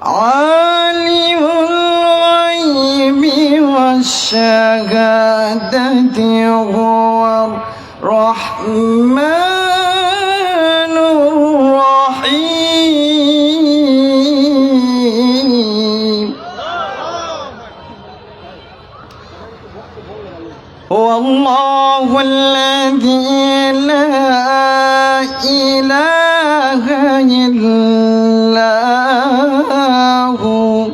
عالم الغيب والشهادة هو الرحمن الرحيم هو الله الذي لا إله إلا هو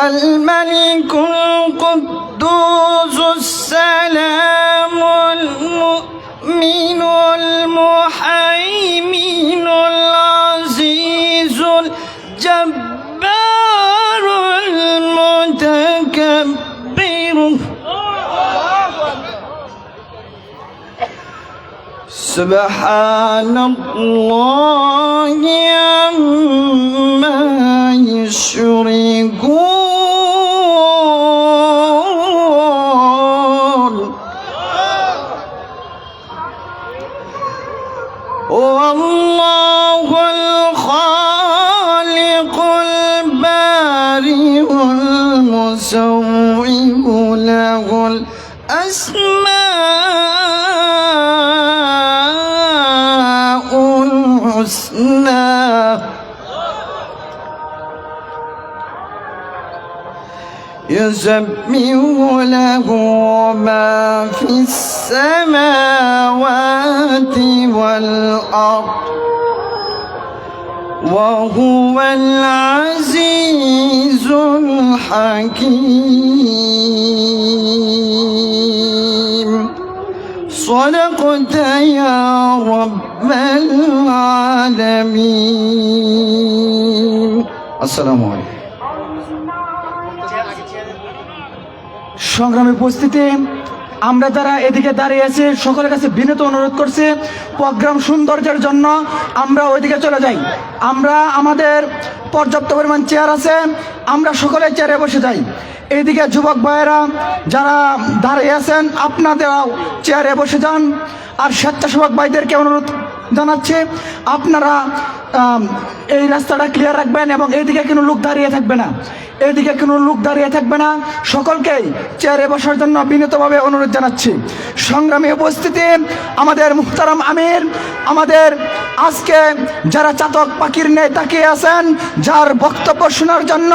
الملك القدوس السلام المؤمن المهيمن العزيز الجبار المتكبر سبحان الله عما يشركون والله الخالق البارئ المصور له الأسماء الحسنى يسبح له ما في السماوات والأرض وهو العزيز الحكيم صدقت يا رب العالمين السلام عليكم সংগ্রামী উপস্থিতি, আমরা যারা এদিকে দাঁড়িয়ে আছি সকলের কাছে বিনীত অনুরোধ করছি প্রোগ্রাম সৌন্দর্যের জন্য আমরা ওইদিকে চলে যাই। আমরা আমাদের পর্যাপ্ত পরিমাণ চেয়ার আছে, আমরা সকলে চেয়ারে বসে যাই। এইদিকে যুবক ভাইয়েরা যারা দাঁড়িয়ে আছেন আপনারাও চেয়ারে বসে যান। আর স্বেচ্ছাসেবক ভাইদেরকে অনুরোধ জানাচ্ছি আপনারা এই রাস্তাটা ক্লিয়ার রাখবেন এবং এইদিকে কোনো লোক দাঁড়িয়ে থাকবে না, এইদিকে কোনো লোক দাঁড়িয়ে থাকবে না। সকলকেই চেয়ারে বসার জন্য বিনীতভাবে অনুরোধ জানাচ্ছি। সংগ্রামী উপস্থিতি, আমাদের মুহতারাম আমির আমাদের আজকে যারা চাতক পাখির ন্যায় তাকিয়ে আছেন, যার বক্তব্য শোনার জন্য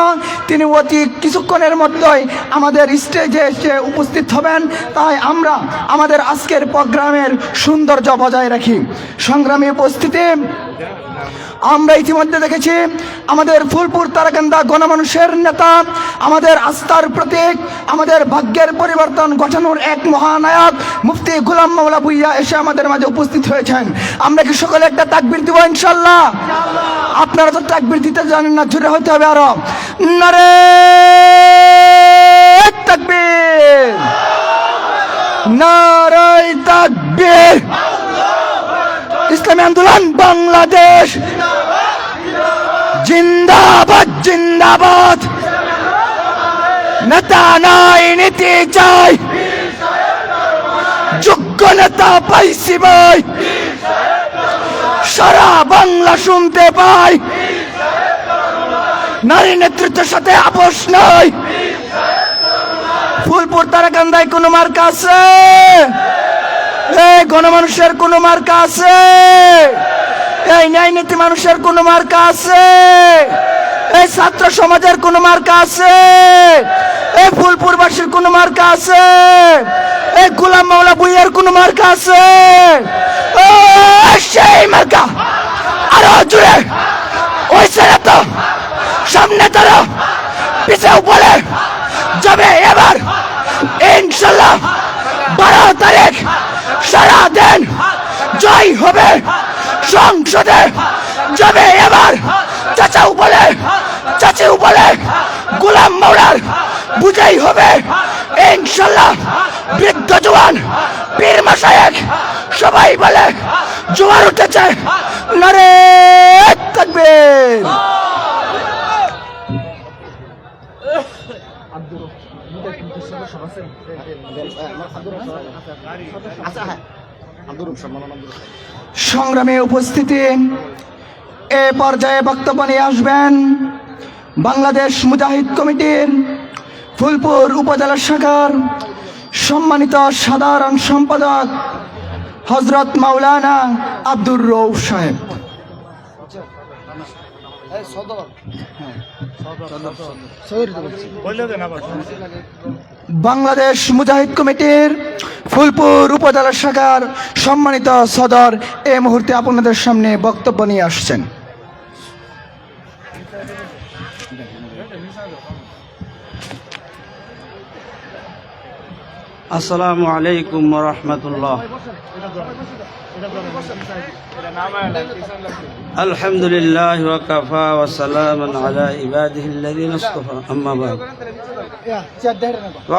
তিনি অতি কিছুক্ষণের মধ্যেই আমাদের স্টেজে এসে উপস্থিত হবেন। তাই আমরা আমাদের আজকের প্রোগ্রামের সৌন্দর্য বজায় রাখি। সংগ্রামী উপস্থিতি, আমরা ইতিমধ্যে দেখেছি আমাদের ফুলপুর তারাকান্দা গণমানুষের নেতা, আমাদের আস্থার প্রতীক, আমাদের ভাগ্যের পরিবর্তন ঘটানোর এক মহানায়ক মুফতি গোলাম মাওলা ভূঁইয়া এসে আমাদের মাঝে উপস্থিত হয়েছেন। আমরা কি সকলে একটা তাকবীর দিব ইনশাআল্লাহ? আপনারা তো তাকবীর দিতে জানেন না, জোরে হতে হবে আরো। নারে তাকবীর, নারে তাকবীর। ইসলামী আন্দোলন বাংলাদেশ জিন্দাবাদ জিন্দাবাদ। নেতা নাই নীতি চাই, যোগ্য নেতা পাইছি ভাই, সারা বাংলা শুনতে পাই। নারী নেতৃত্বের সাথে আপোষ নাই। ফুলপুর তারাকান্দায় কোনো মার্কা আছে? এই গণমানুষের কোনো মার্কা আছে? এই ন্যায় নীতি মানুষের কোনো মার্কা আছে? এই ছাত্র সমাজের কোনো মার্কা আছে? এই ফুলপুরবাসীর কোনো মার্কা আছে? এই গোলাম মাওলা ভূঁইয়ার কোনো মার্কা আছে? সেই মার্কা আরো জুড়ে ওই ছেলে তো সামনে তারা পিছিয়ে বলে যাবে এবার ইনশাল্লাহ 12 তারিখ সারা দিন জয় হবে। সংসদে যাবে এবার চাচাও বলে চাচিও বলে গোলাম মাওলার বুঝাই হবে ইনশাল্লাহ। বৃদ্ধ মাশায়েখ সবাই বলে জোয়ার উঠেছে, নারে তাকবীর। সংগ্রামে উপস্থিতি, এ পর্যায়ে বক্তব্য নিয়ে আসবেন বাংলাদেশ মুজাহিদ কমিটির ফুলপুর উপজেলা শাখার সম্মানিত সাধারণ সম্পাদক হযরত মাওলানা আব্দুর রউফ সাহেব। বাংলাদেশ মুজাহিদ কমিটির ফুলপুর উপজেলা শাখার সম্মানিত সদর এই মুহূর্তে আপনাদের সামনে বক্তব্য নিয়ে আসছেন। আসসালামু আলাইকুম ওয়া রাহমাতুল্লাহ। আলহামদুলিল্লাহ ওয়া কাফা ওয়া সালামুন আলা ইবাদিহিল্লাযিনা ইসতাফা, আম্মা বা'দ।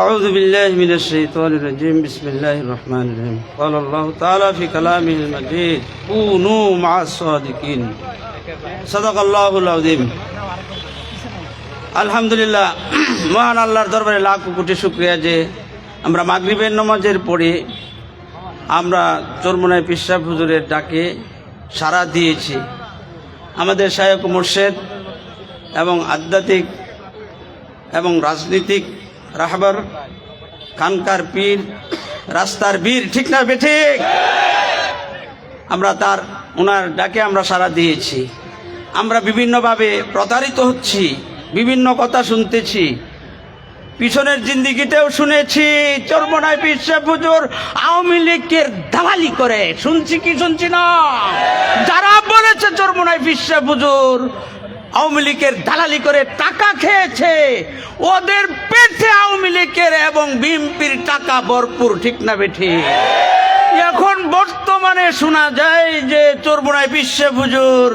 আউযু বিল্লাহি মিনাশ শাইতানির রাজীম, বিসমিল্লাহির রহমানির রহিম। ক্বালা আল্লাহু তাআলা ফি কালামিহিল মাজিদ, কুনু মা'আস সাদিকিন। সাদাকাল্লাহুল আযীম। আলহামদুলিল্লাহ, মহান আল্লাহর দরবারে লাখ কোটি শুকরিয়া যে আমরা মাগরিবের নামাজের পরে আমরা চরমোনাই পীর সাহেব হুজুরের ডাকে সাড়া দিয়েছি। আমাদের শায়খ মুর্শেদ এবং আধ্যাত্মিক এবং রাজনীতিক রাহবার, খানকার পীর, রাস্তার বীর, ঠিক না বেঠিক? আমরা ওনার ডাকে আমরা সাড়া দিয়েছি। আমরা বিভিন্নভাবে প্রতারিত হচ্ছি, বিভিন্ন কথা শুনতেছি, পিছনের জিন্দিগিতেও শুনেছি চরমোনাই পীর সাহেব হুজুর আওয়ামী লীগের দালালি করে। শুনছি কি শুনছি না? যারা বলেছে চরমোনাই পীর সাহেব হুজুর আওয়ামী লীগের দালালি করে টাকা খেয়েছে, ওদের পেটে আওয়ামী লীগের এবং বিএনপির টাকা ভরপুর, ঠিক না বেঠি? এখন বর্তমানে শোনা যায় যে চরমোনাই পীর সাহেব হুজুর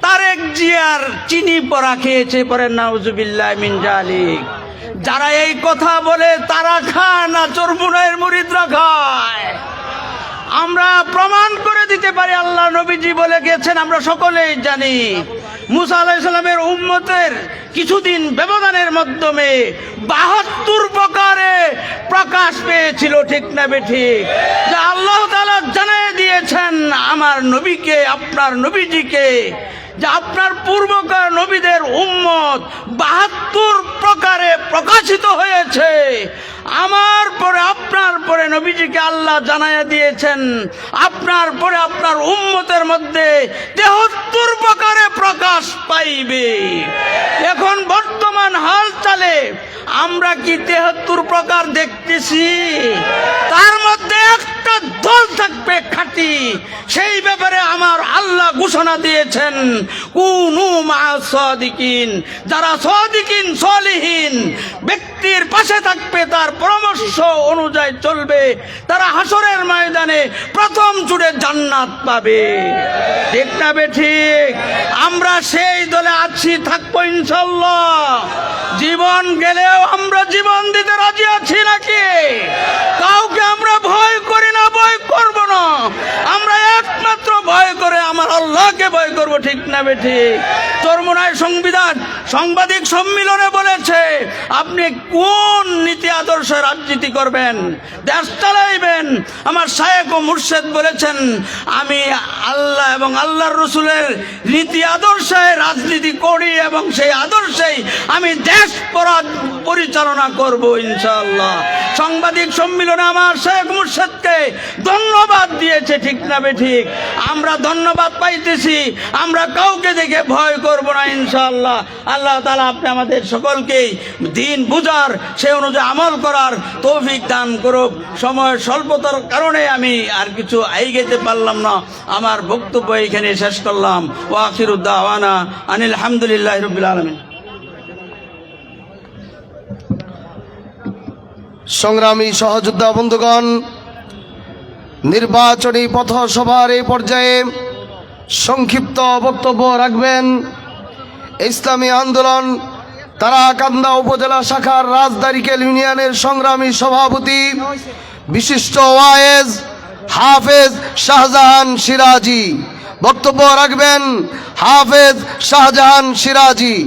তারেক জিয়ার চিনি পরা খেয়েছে, পরে নাউজুবিল্লাহ মিন জালিক। যারা এই কথা বলে তারা খায় না, চরমোনাইয়ের মুরিদরা খায়। আমরা প্রমাণ করে দিতে পারি, আল্লাহ নবীজি বলে গেছেন, আমরা সকলেই জানি। মুসা আলাইহিস সালামের উম্মতের কিছুদিন ব্যবধানের মাধ্যমে ৭২ প্রকারে প্রকাশ পেয়েছিল, ঠিক না বেঠিক? যা আল্লাহ তাআলা জানিয়ে দিয়েছেন আমার নবীকে, আপনার নবীজিকে, যে আপনার পূর্বকার নবীদের উম্মত ৭২ প্রকারে প্রকাশিত হয়েছে। আমার পরে আপনার পরে নবীজিকে আল্লাহ জানাইয়া দিয়েছেন আপনার পরে আপনার উম্মতের মধ্যে ৭৩ প্রকারে প্রকাশ পাইবে। এখন বর্তমান হাল চালে আমরা কি ৭৩ প্রকার দেখতেছি? তার মধ্যে একটা দল থাকবে খাঁটি, সেই ব্যাপারে আমার আল্লাহ ঘোষণা দিয়েছেন, কুনু মা'আস সাদিকিন। যারা সাদিকিন সলিহিন ব্যক্তির পাশে থাকবে, তার পরামর্শ অনুযায়ী চলবে, তারা হাসরের ময়দানে প্রথম জুড়ে জান্নাত পাবে, ঠিক না বেঠিক? আমরা সেই দলে আছি, থাকবো ইনশাআল্লাহ। জীবন গেলেও আমরা জীবন দিতে রাজি আছি নাকি? কাউকে আমরা ভয় করি না, ভয় করব না। আমরা একমাত্র ভয় করে আমার আল্লাহকে ভয় করব, ঠিক না বেঠিক? চরমোনাই সাংবাদিক সম্মেলনে বলেছে, আপনি কোন নীতি আদর্শে রাজনীতি করবেন, দেশ চালাইবেন? আমার শায়েখ ও মুর্শেদ বলেছেন, আমি আল্লাহ এবং আল্লাহর রসুলের নীতি আদর্শে রাজনীতি করি এবং সেই আদর্শেই আমি দেশ পরিচালনা করব ইনশাআল্লাহ। সাংবাদিক সম্মেলনে আমার শায়েখ মুর্শেদকে ধন্যবাদ দিয়েছে, ঠিক না বেঠিক? আমরা ধন্যবাদ পাইতেছি, আমরা কাউকে দেখে ভয় করব না ইনশাআল্লাহ। আল্লাহ তাআলা আপনি আমাদের সকলকেই দিন বুঝার, সে অনুযায়ী আমল করার তৌফিক দান করুক। সময়ের স্বল্পতার কারণে আমি আর কিছু আইগেতে পারলাম না, আমার বক্তব্য এখানে শেষ করলাম। ওয়া আখিরু দাওয়ানা আনিল হামদুলিল্লাহি রাব্বিল আলামিন। সংগ্রামী সহযোদ্ধা বন্ধুগণ, নির্বাচনী পথসভার এই পর্যায়ে সংক্ষিপ্ত বক্তব্য রাখবেন ইসলামী আন্দোলন তারাকান্দা উপজেলা শাখার রাজদারিকেল ইউনিয়নের সংগ্রামী সভাপতি বিশিষ্ট ওয়াইজ হাফেজ শাহজাহান সিরাজি। বক্তব্য রাখবেন হাফেজ শাহজাহান সিরাজি।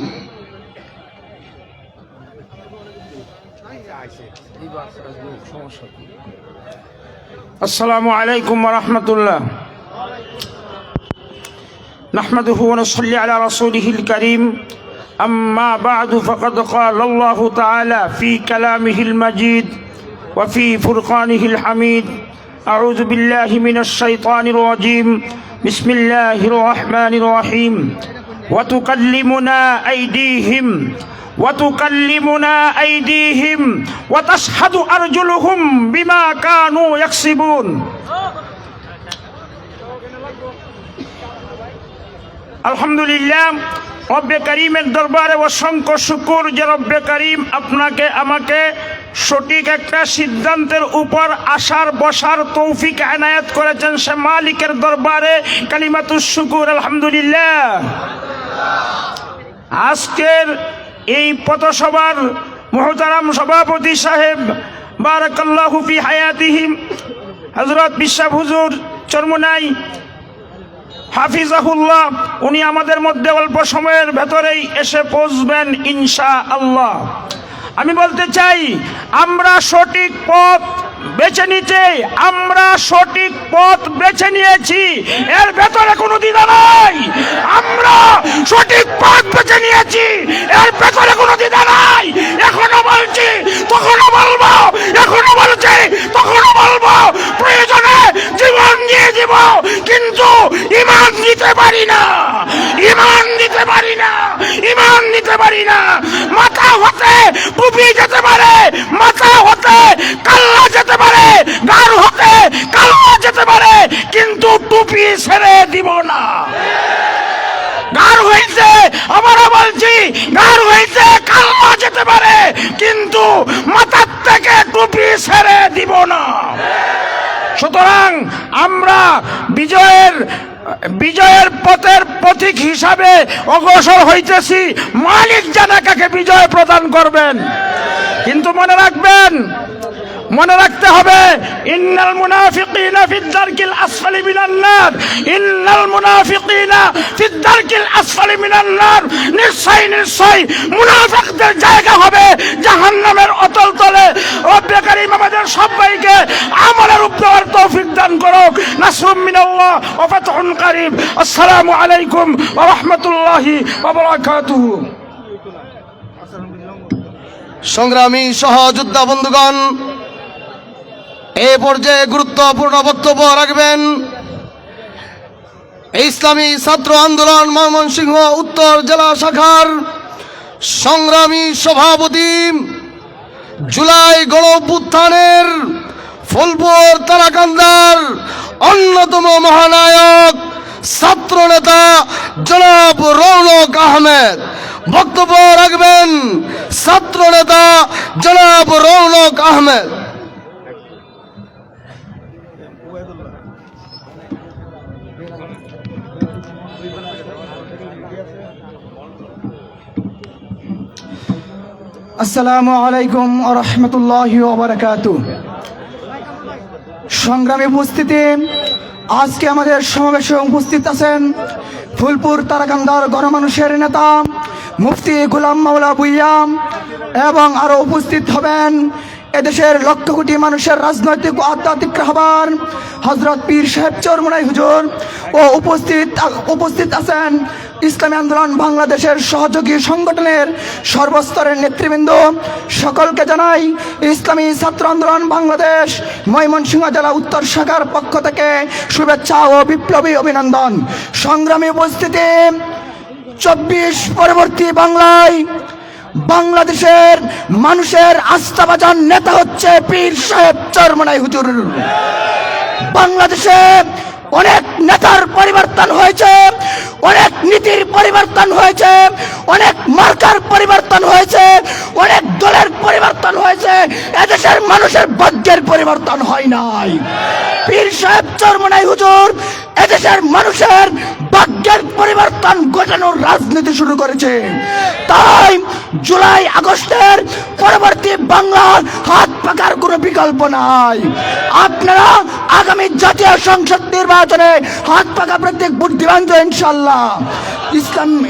السلام عليكم ورحمة الله. نحمده ونصلي على رسوله الكريم. أما بعد فقد قال الله تعالى في كلامه المجيد وفي فرقانه الحميد. أعوذ بالله من الشيطان الرجيم. بسم الله الرحمن الرحيم. وتكلمنا أيديهم وتشهد أرجلهم بما كانوا يكسبون. আলহামদুলিল্লাহ, রব্বে করিমের দরবারে অসংখ্য শুকর যে রব্বে করিম আপনাকে আমাকে সঠিক একটা সিদ্ধান্তের উপর আসার বসার তৌফিক এনায়েত করেছেন। সে মালিকের দরবারে কালিমাতুশ শুকুর আলহামদুলিল্লাহ। আজকের এই পথসভার মুহতারাম সভাপতি সাহেব বারাকাল্লাহু ফি হায়াতিহিম হযরত বিশ্বাস হুজুর চরমোনাই হাফিজাহুল্লাহ, উনি আমাদের মধ্যে অল্প সময়ের ভেতরেই এসে পৌঁছবেন ইনশাআল্লাহ। আমি বলতে চাই, আমরা সঠিক পথ বেছে নিয়েছি, এর ভেতরে কোনো দ্বিধা নাই। আমরা সঠিক পথ বেছে নিয়েছি, এর ভেতরে কোনো দ্বিধা নাই। এখনো বলছি, তখনও বলবো, এখনো বলছি, তখনও বলবো, প্রয়োজনে জীবন দিয়ে দিব, কিন্তু ঈমান দিতে পারি না। মাথা হতে টুপি যেতে পারে, মাথা হতে কাল্লা যেতে পারে, গার হতে কাল্লা যেতে পারে, কিন্তু টুপি ছেড়ে দিব না। গার হইতে, আবারও বলছি, গার হইতে কাল্লা যেতে পারে, কিন্তু মাথার থেকে টুপি ছেড়ে দিব না। সুতরাং আমরা বিজয়ের পথের প্রতীক হিসাবে অগ্রসর হইতেছি। মালিক জানে কাকে বিজয় প্রদান করবেন, কিন্তু মনে রাখতে হবে, ইন্নাল মুনাফিকিনা ফিদ দারকিল আসফালি মিনান নার, ইন্নাল মুনাফিকিনা ফিদ দারকিল আসফালি মিনান নার। নিশ্চয় মুনাফিকদের জায়গা হবে জাহান্নামের অতল তলে। রব্বে কারীম আমাদের সবাইকে আমলের উপর তৌফিক দান করুক। নাসরুম মিনাল্লাহ ওয়া ফাতহুন কারীব। আসসালামু আলাইকুম ওয়া রাহমাতুল্লাহি ওয়া বারাকাতুহু। সংগ্রামী সহযোদ্ধা বন্ধুগণ, এ পর্যায়ে গুরুত্বপূর্ণ বক্তব্য রাখবেন ইসলামী ছাত্র আন্দোলন ময়মনসিংহ উত্তর জেলা শাখার সংগ্রামী সভাপতি, জুলাই গণঅভ্যুত্থানের ফুলপুর তারাকান্দার অন্যতম মহানায়ক ছাত্র নেতা জনাব রৌনক আহমেদ। বক্তব্য রাখবেন ছাত্র নেতা জনাব রৌনক আহমেদ। আসসালামু আলাইকুম ওয়া রাহমাতুল্লাহি ওয়া বারাকাতুহু। সংগ্রামী উপস্থিতি, আজকে আমাদের সমাবেশে উপস্থিত আছেন ফুলপুর তারাকান্দার গণমানুষের নেতা মুফতি গোলাম মাওলা ভূঁইয়া, এবং আরো উপস্থিত হবেন এদেশের লক্ষ কোটি মানুষের রাজনৈতিক ও আধ্যাত্মিক রাহবার হযরত পীর সাহেব চরমোনাই হুজুর, ও উপস্থিত আছেন ইসলামী আন্দোলন বাংলাদেশের সহযোগী সংগঠনের সর্বস্তরের নেতৃবৃন্দ। সকলকে জানাই ইসলামী ছাত্র আন্দোলন বাংলাদেশ ময়মনসিংহ জেলা উত্তর শাখার পক্ষ থেকে শুভেচ্ছা ও বিপ্লবী অভিনন্দন। সংগ্রামী উপস্থিতি, 24 পরবর্তী বাংলায় বাংলাদেশের মানুষের আস্থাভাজন নেতা হচ্ছে পীর সাহেব চরমোনাই হুজুর। বাংলাদেশে অনেক নেতার পরিবর্তন হয়েছে, অনেক নীতির পরিবর্তন হয়েছে, অনেক মার্কার পরিবর্তন হয়েছে, অনেক দলের পরিবর্তন হয়েছে, এদেশের মানুষের ভাগ্যের পরিবর্তন হয় নাই। পীর সাহেব চরমোনাই হুজুর এদেশের মানুষের ভাগ্যের পরিবর্তন ঘটানোর রাজনীতি শুরু করেছে। তাই জুলাই আগস্টের পরবর্তী বাংলার হাত পাকার কোনো বিকল্প নাই। আপনারা আগামী জাতীয় সংসদ নির্বাচনে হাত পাকা প্রত্যেক বুদ্ধিমান ইনশাআল্লাহ।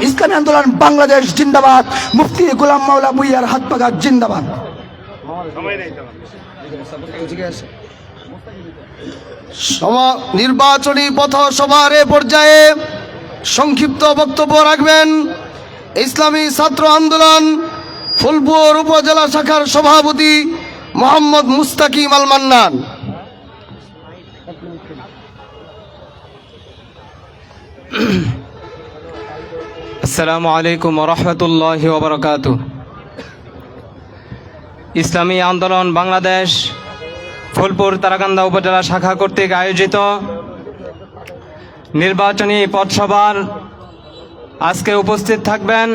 ইসলামী আন্দোলন বাংলাদেশ জিন্দাবাদ। মুফতি গোলাম মাওলা ভূঁইয়ার হাত পাকা জিন্দাবাদ। নির্বাচনী পথসভার এ পর্যায়ে সংক্ষিপ্ত বক্তব্য রাখবেন ইসলামী ছাত্র আন্দোলন ফুলপুর উপজেলা শাখার সভাপতি মোহাম্মদ মুস্তাকিম আল মান্নান। আসসালামু আলাইকুম ওয়া রাহমাতুল্লাহি ওয়া বারাকাতুহু। ইসলামী আন্দোলন বাংলাদেশ ফুলপুর তারাকান্দা উপজেলা শাখা কর্তৃক আয়োজিত নির্বাচনী পথসভার আজকে উপস্থিত থাকবেন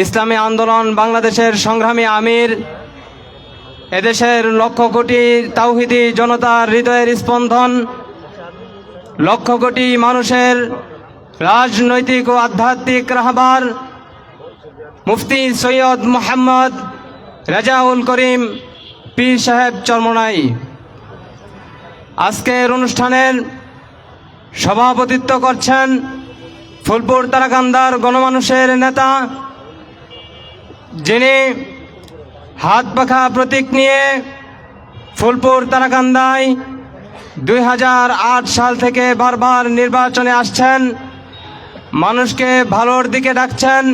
ইসলামী আন্দোলন বাংলাদেশের সংগ্রামী আমির, এদেশের লক্ষ কোটি তাওহীদি জনতার হৃদয়ের স্পন্দন, লক্ষ কোটি মানুষের রাজনৈতিক ও আধ্যাত্মিক রাহবার মুফতি সৈয়দ মোহাম্মদ রেজাউল করিম পীর সাহেব চরমনাই। আজকের অনুষ্ঠানের সভাপতিত্ব করছেন ফুলপুর তারাকান্দার গণমানুষের নেতা, যিনি হাত পাখা প্রতীক নিয়ে ফুলপুর তারাকান্দায় 2008 সাল থেকে বারবার নির্বাচনে আসছেন, মানুষকে ভালোর দিকে ডাকছেন,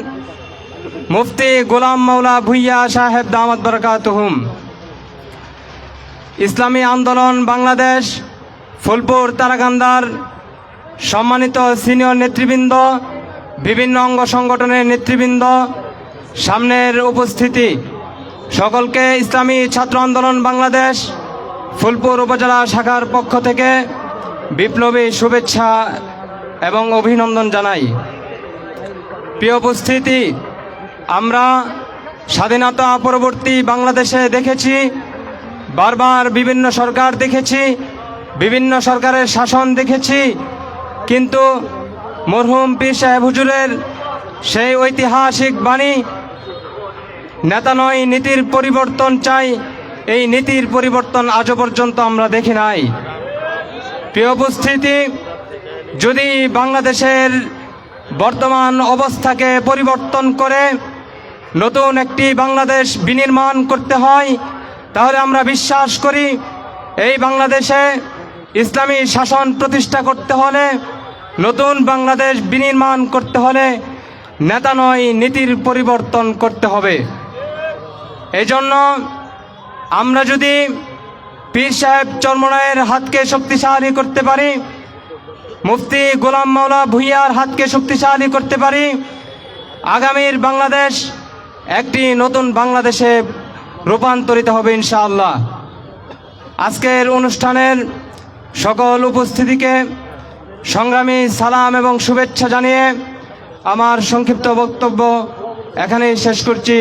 মুফতি গোলাম মাওলা ভূঁইয়া সাহেব দামাত বরকাতুহুম। ইসলামী আন্দোলন বাংলাদেশ ফুলপুর তারাকান্দার সম্মানিত সিনিয়র নেতৃবৃন্দ, বিভিন্ন অঙ্গ সংগঠনের নেতৃবৃন্দ, সামনের উপস্থিতি সকলকে ইসলামী ছাত্র আন্দোলন বাংলাদেশ ফুলপুর উপজেলা শাখার পক্ষ থেকে বিপ্লবী শুভেচ্ছা এবং অভিনন্দন জানাই। প্রিয় উপস্থিতি, আমরা স্বাধীনতা পরবর্তী বাংলাদেশে দেখেছি, বারবার বিভিন্ন সরকার দেখেছি, বিভিন্ন সরকারের শাসন দেখেছি, কিন্তু মরহুম পীর সাহেব হুজুরের সেই ঐতিহাসিক বাণী, নেতা নয় নীতির পরিবর্তন চাই, এই নীতির পরিবর্তন আজও পর্যন্ত আমরা দেখি নাই। প্রিয় উপস্থিতি, যদি বাংলাদেশের বর্তমান অবস্থাকে পরিবর্তন করে নতুন একটি বাংলাদেশ বিনির্মাণ করতে হয়, তাহলে আমরা বিশ্বাস করি এই বাংলাদেশে ইসলামী শাসন প্রতিষ্ঠা করতে হলে, নতুন বাংলাদেশ বিনির্মাণ করতে হলে নেতা নয় নীতির পরিবর্তন করতে হবে। এই জন্য আমরা যদি পীর সাহেব চরমনাইয়ের হাতকে শক্তিশালী করতে পারি, মুফতি গোলাম মাওলা ভূঁইয়ার হাতকে শক্তিশালী করতে পারি, আগামীর বাংলাদেশ একটি নতুন বাংলাদেশে রূপান্তরিত হবে ইনশাআল্লাহ। আজকের অনুষ্ঠানের সকল উপস্থিতিকে সংগ্রামী সালাম এবং শুভেচ্ছা জানিয়ে আমার সংক্ষিপ্ত বক্তব্য এখানেই শেষ করছি।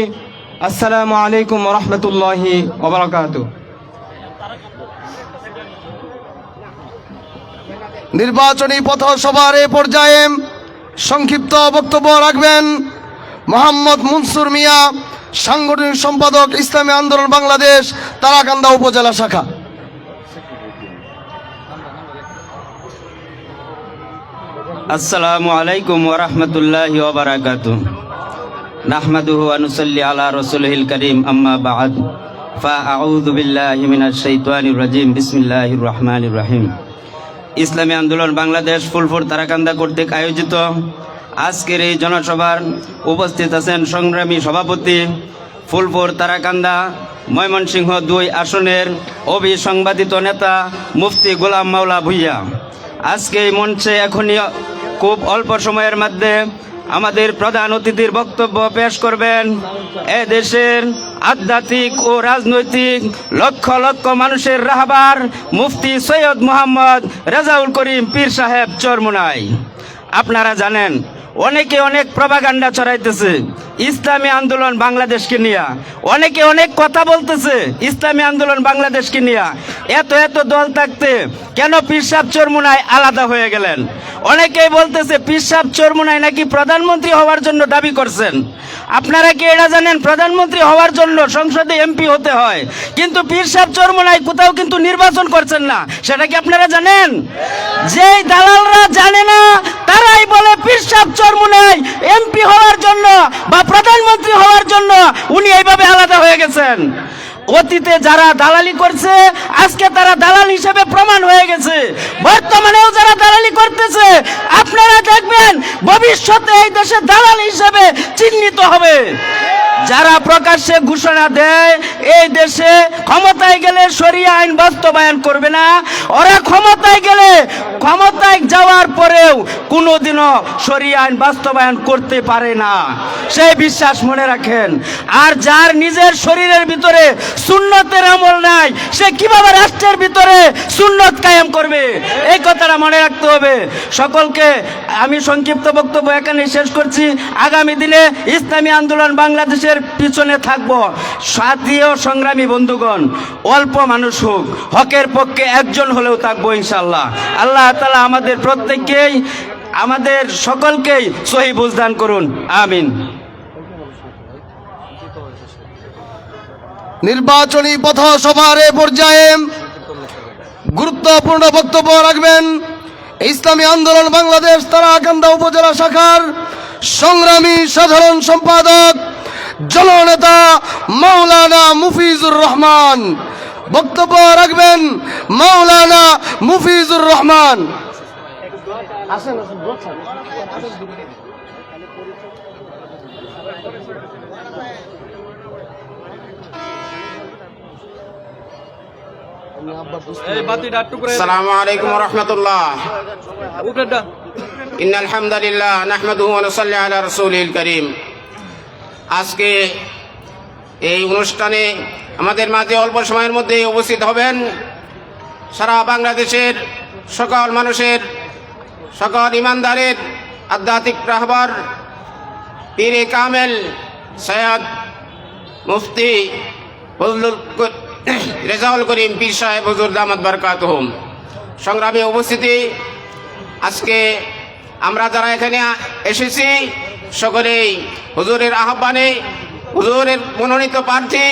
আসসালামু আলাইকুম ওয়া রাহমাতুল্লাহি ওয়া বারাকাতুহু। নির্বাচনী পথসভার এ পর্যায়ে সংক্ষিপ্ত বক্তব্য রাখবেন মোহাম্মদ মনসুর মিয়া, সাংগঠনিক সম্পাদক ইসলামী আন্দোলন বাংলাদেশ তারাকান্দা উপজেলা শাখা। আসসালামু আলাইকুম ওয়া রাহমাতুল্লাহি ওয়া বারাকাতুহু। নাহমাদুহু ওয়া নুসাল্লি আলা রাসূলিল কারীম, আম্মা বা'দ। ফাআউযু বিল্লাহি মিনাশ শাইতানির রাজীম। বিসমিল্লাহির রহমানির রহিম। ইসলামী আন্দোলন বাংলাদেশ ফুলপুর তারাকান্দা কর্তৃক আয়োজিত আজকের এই জনসভার উপস্থিত আছেন সংগ্রামী সভাপতি, ফুলপুর তারাকান্দা ময়মনসিংহ 2 আসনের অবিসংবাদিত নেতা মুফতি গোলাম মাওলা ভূঁইয়া। আজকে এই মঞ্চে এখনই খুব অল্প সময়ের মধ্যে আমাদের প্রধান অতিথির বক্তব্য পেশ করবেন এ দেশের আধ্যাত্মিক ও রাজনৈতিক লক্ষ লক্ষ মানুষের রাহবার মুফতি সৈয়দ মোহাম্মদ রেজাউল করিম পীর সাহেব চরমনাই। আপনারা জানেন অনেকে অনেক প্রপাগান্ডা ছড়াইতেছে, ইসলামী আন্দোলন বাংলাদেশকে নিয়ে। অনেকে অনেক কথা বলতেছে ইসলামী আন্দোলন বাংলাদেশকে নিয়ে। এত এত দল থাকতে কেন পীর সাহেব চরমুনাই আলাদা হয়ে গেলেন? অনেকেই বলতেছে পীর সাহেব চরমুনাই নাকি প্রধানমন্ত্রী হওয়ার জন্য দাবি করছেন। আপনারা কি এটা জানেন প্রধানমন্ত্রী হওয়ার জন্য সংসদে এমপি হতে হয়? কিন্তু পীর সাহেব চরমুনাই কোথাও কিন্তু নির্বাচন করছেন না, সেটা কি আপনারা জানেন? যেই দালালরা জানে না তারাই বলে পীর সাহেব চরমুনাই এমপি হওয়ার জন্য বা প্রধানমন্ত্রী হওয়ার জন্য উনি এইভাবে আলাদা হয়ে গেছেন। অতীতে যারা দালালি করছে আজকে তারা দালাল হিসেবে প্রমাণ হয়ে গেছে। বর্তমানেও যারা দালালি করতেছে আপনারা দেখবেন ভবিষ্যতে এই দেশে দালাল হিসেবে চিহ্নিত হবে। যারা প্রকাশ্যে ঘোষণা দেয় এই দেশে ক্ষমতায় গেলে শরিয়া আইন বাস্তবায়ন করবে না, ওরা ক্ষমতায় গেলে ক্ষমতায় যাওয়ার পরেও কোনোদিনও শরিয়া আইন বাস্তবায়ন করতে পারে না, সেই বিশ্বাস মনে রাখেন। আর যার নিজের শরীরের ভিতরে সুন্নতের আমল নাই সে কিভাবে রাষ্ট্রের ভিতরে সুন্নত কায়েম করবে? এই কথাটা মনে রাখতে হবে। সকলকে আমি সংক্ষিপ্ত বক্তব্য এখানে শেষ করছি। আগামী দিনে ইসলামী আন্দোলন বাংলাদেশের পিছনে থাকবো। সাথী ও সংগ্রামী বন্ধুগণ, অল্প মানুষ হোক, হকের পক্ষে একজন হলেও থাকবো ইনশাল্লাহ। আল্লাহ তাআলা আমাদের প্রত্যেককেই আমাদের সকলকেই সহি বুঝদান করুন, আমিন। নির্বাচনী পথসভার এ পর্যায়ে গুরুত্বপূর্ণ বক্তব্য রাখবেন ইসলামী আন্দোলন বাংলাদেশ তারাকান্দা উপজেলা শাখার সংগ্রামী সাধারণ সম্পাদক জননেতা মাওলানা মুফিজুর রহমান। বক্তব্য রাখবেন মাওলানা মুফিজুর রহমান। আসসালামু আলাইকুম ওয়া রাহমাতুল্লাহ। ইন্নাল হামদালিল্লাহ নাহমাদুহু ওয়া নুসাল্লি আলা রাসূলিল কারীম। আজকে এই অনুষ্ঠানে আমাদের মাঝে অল্প সময়ের মধ্যে উপস্থিত হবেন সারা বাংলাদেশের সকল মানুষের, সকল ইমানদারের আধ্যাত্মিক রাহবার পীরে কামেল সৈয়দ মুফতি ফজলুল রেজাউল করিম পীর সাহেব হুজুর দামাত বারকাতুহুম। সংগ্রামী উপস্থিতি, আজকে আমরা যারা এখানে এসেছি সকলেই হুজুরের আহ্বানে, হুজুরের মনোনীত প্রার্থী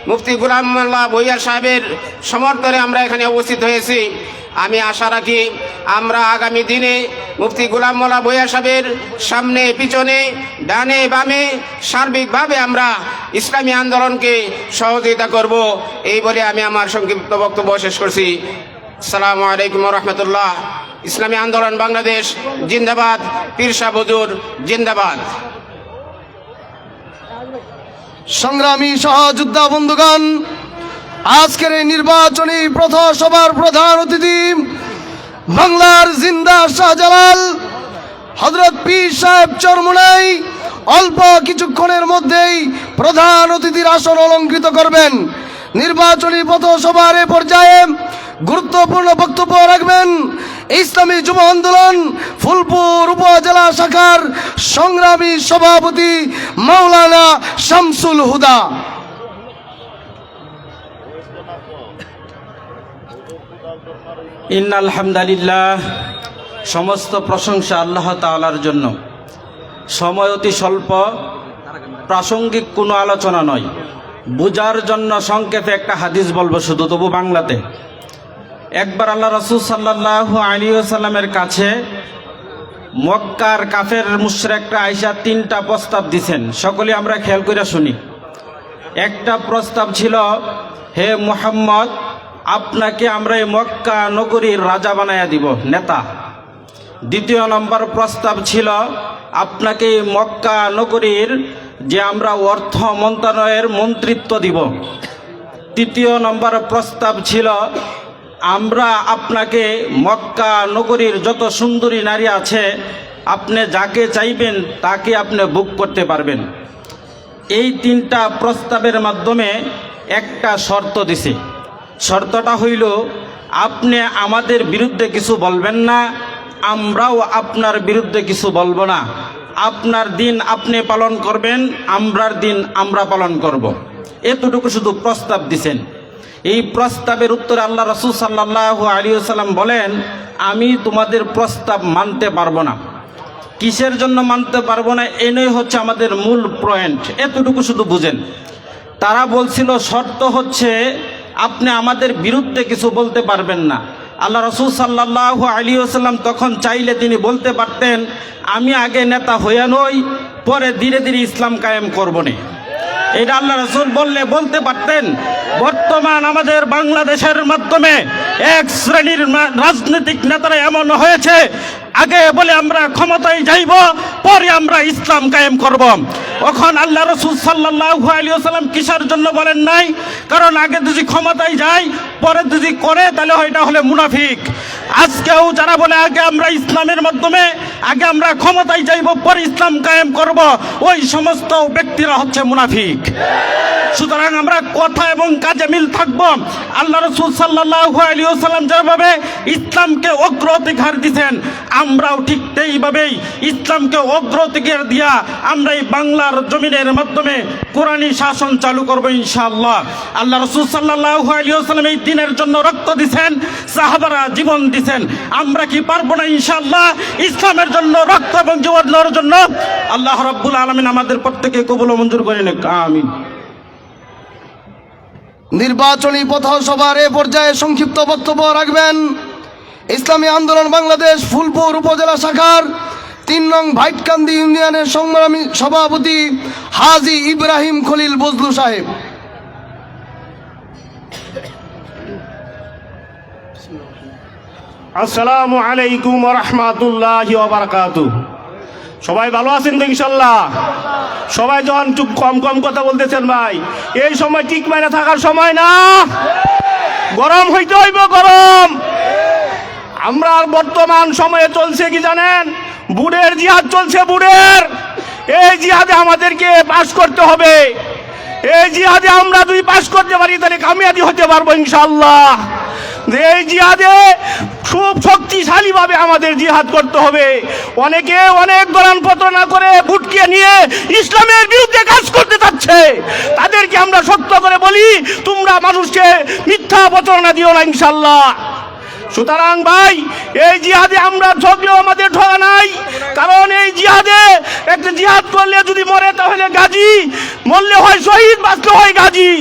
মুফতি গোলাম মোল্লা ভূঁইয়া সাহেবের সমর্থনে আমরা এখানে উপস্থিত হয়েছি। আমি আশা রাখি আমরা আগামী দিনে মুফতি গোলাম মোল্লা ভূঁইয়া সাহেবের সামনে পিছনে ডানে বামে সার্বিকভাবে আমরা ইসলামী আন্দোলনকে সহযোগিতা করব, এই বলে আমি আমার সংক্ষিপ্ত বক্তব্য শেষ করছি। আসসালামু আলাইকুম ওয়া রাহমাতুল্লাহ। ইসলামী আন্দোলন বাংলাদেশ জিন্দাবাদ, পীর সাহেব হুজুর জিন্দাবাদ। সংগ্রামী সহযোদ্ধা বন্ধুগণ, আজকের এই নির্বাচনী পথসভার প্রধান অতিথি বাংলার জিন্দা শাহজালাল হযরত পীর সাহেব চরমুনাই অল্প কিছুক্ষণের মধ্যেই প্রধান অতিথির আসন অলঙ্কৃত করবেন। নির্বাচনী পথসভার এ পর্যায়ে গুরুত্বপূর্ণ বক্তব্য রাখবেন ইসলামী যুব আন্দোলন ফুলপুর উপজেলা শাখার সংগ্রামী সভাপতি মাওলানা শামসুল হুদা। ইন্নাল হামদালিল্লাহ, সমস্ত প্রশংসা আল্লাহ তাআলার জন্য। সময় অতি স্বল্প, প্রাসঙ্গিক কোনো আলোচনা নয়, বুঝার জন্য সংক্ষেপে একটা হাদিস বলবো শুধু, তবু বাংলাতে। একবার আল্লাহ রাসূল সাল্লাল্লাহু আলাইহি ওয়াসাল্লামের কাছে মক্কার কাফের মুশরিকরা আইসা 3টা প্রস্তাব দিছেন, সকলে আমরা খেয়াল করে শুনি। একটা প্রস্তাব ছিল, হে মুহাম্মদ, আপনাকে আমরা এই মক্কা নগরীর রাজা বানায়া দিব, নেতা। দ্বিতীয় নম্বর প্রস্তাব ছিল, আপনাকে মক্কা নগরীর যে আমরা অর্থ মন্ত্রণালয়ের মন্ত্রিত্ব দিব। তৃতীয় নম্বর প্রস্তাব ছিল, আমরা আপনাকে মক্কা নগরীর যত সুন্দরী নারী আছে আপনি যাকে চাইবেন তাকে আপনি বুক করতে পারবেন। এই 3টা প্রস্তাবের মাধ্যমে একটা শর্ত দিছে। শর্তটা হইল, আপনি আমাদের বিরুদ্ধে কিছু বলবেন না, আমরাও আপনার বিরুদ্ধে কিছু বলবো না। আপনার দিন আপনি পালন করবেন, আমরার দিন আমরা পালন করব। এতটুকু শুধু প্রস্তাব দিছেন। এই প্রস্তাবের উত্তরে আল্লাহ রাসূল সাল্লাল্লাহু আলাইহি ওয়াসাল্লাম বলেন, আমি তোমাদের প্রস্তাব মানতে পারবো না। কিসের জন্য মানতে পারবো না? এনেই হচ্ছে আমাদের মূল পয়েন্ট। এতটুকু শুধু বুঝেন। তারা বলছিল শর্ত হচ্ছে আপনি আমাদের বিরুদ্ধে কিছু বলতে পারবেন না। আল্লাহ রাসূল সাল্লাল্লাহু আলাইহি ওয়াসাল্লাম তখন চাইলে তিনি বলতে পারতেন, আমি আগে নেতা হইয়া নই, পরে ধীরে ধীরে ইসলাম কায়েম করব না। এটা আল্লাহ রাসূল বলতে পারতেন। বর্তমান আমাদের বাংলাদেশের মাধ্যমে এক শ্রেণীর রাজনৈতিক নেতারা এমন হয়েছে, আগে বলে আমরা ক্ষমতায় যাইব, পরে আমরা ইসলাম কায়েম করব। এখন আল্লাহ রাসূল সাল্লাল্লাহু আলাইহি ওয়াসাল্লাম কিসের জন্য বলেন নাই? কারণ আগে যদি ক্ষমতায় যায়, পরে যদি করে, তাহলে এটা হলে মুনাফিক। আজকেও যারা বলে আগে আমরা ইসলামের মাধ্যমে, আগে আমরা ক্ষমতায় যাইব, পরে ইসলাম কায়েম করব, ওই সমস্ত ব্যক্তিরা হচ্ছে মুনাফিক। সুতরাং আমরা কথা এবং কাজে মিল থাকব। আল্লাহ রাসূল সাল্লাল্লাহু আলাইহি ওয়াসাল্লাম যেভাবে ইসলামকে অগ্রাধিকার দিয়েছেন, আমরাও ঠিক সেইভাবেই ইসলামকে অগ্রাধিকার দিয়া আমরা এই বাংলার জমিনের মাধ্যমে কোরআনী শাসন চালু করব ইনশাআল্লাহ। আল্লাহ রাসূল সাল্লাল্লাহু আলাইহি ওয়াসাল্লাম এই দ্বীনের জন্য রক্ত দিয়েছেন, সাহাবারা জীবন দিয়েছেন। আমরা কি পারবো না ইনশাআল্লাহ ইসলামের জন্য রক্ত এবং জীবন দেওয়ার জন্য? আল্লাহ রাব্বুল আলামিন আমাদের প্রত্যেককে কবুল ও মঞ্জুর করে নিক, আমিন। নির্বাচনী পথসভার এ পর্যায়ে সংক্ষিপ্ত বক্তব্য রাখবেন ইসলামী আন্দোলন বাংলাদেশ ফুলপুর উপজেলা শাখার 3 নং ভাইটকান্দি ইউনিয়নের সংগ্রামী সভাপতি হাজী ইব্রাহিম খলিল বজলু সাহেব। আসসালামু আলাইকুম ওয়া রাহমাতুল্লাহি ওয়া বারাকাতুহু। সবাই ভালো আছেন তো ইনশাল্লাহ? সবাই যখন চুপ কম কম কথা বলতেছেন ভাই, এই সময় ঠিক মাইনা থাকার সময় না, গরম হইতে হইব গরম। আমরা বর্তমান সময়ে চলছে কি জানেন? বুড়ের জিহাদ চলছে, বুড়ের। এই জিহাদে আমাদেরকে পাশ করতে হবে। এই জিহাদে আমরা যদি পাশ করতে পারি, তাহলে কামিয়াবি হতে পারবো ইনশাল্লাহ। এই জিহাদে খুব শক্তিশালীভাবে আমাদের জিহাদ করতে হবে। অনেকে অনেক গরম প্রতারণা করে বুটকে নিয়ে ইসলামের বিরুদ্ধে কাজ করতে যাচ্ছে, তাদেরকে আমরা শক্ত করে বলি, তোমরা মানুষকে মিথ্যা প্রতারণা দিও না ইনশাল্লাহ। সুতরাং ভাই, এই জিহাদে আমরা ঠকলেও আমাদের ঠকা নাই। কারণ এই জিহাদে একটা জিহাদ করলে যদি মরে তাহলে গাজী, মরলে হয় শহীদ, বাঁচলে হয় গাজী।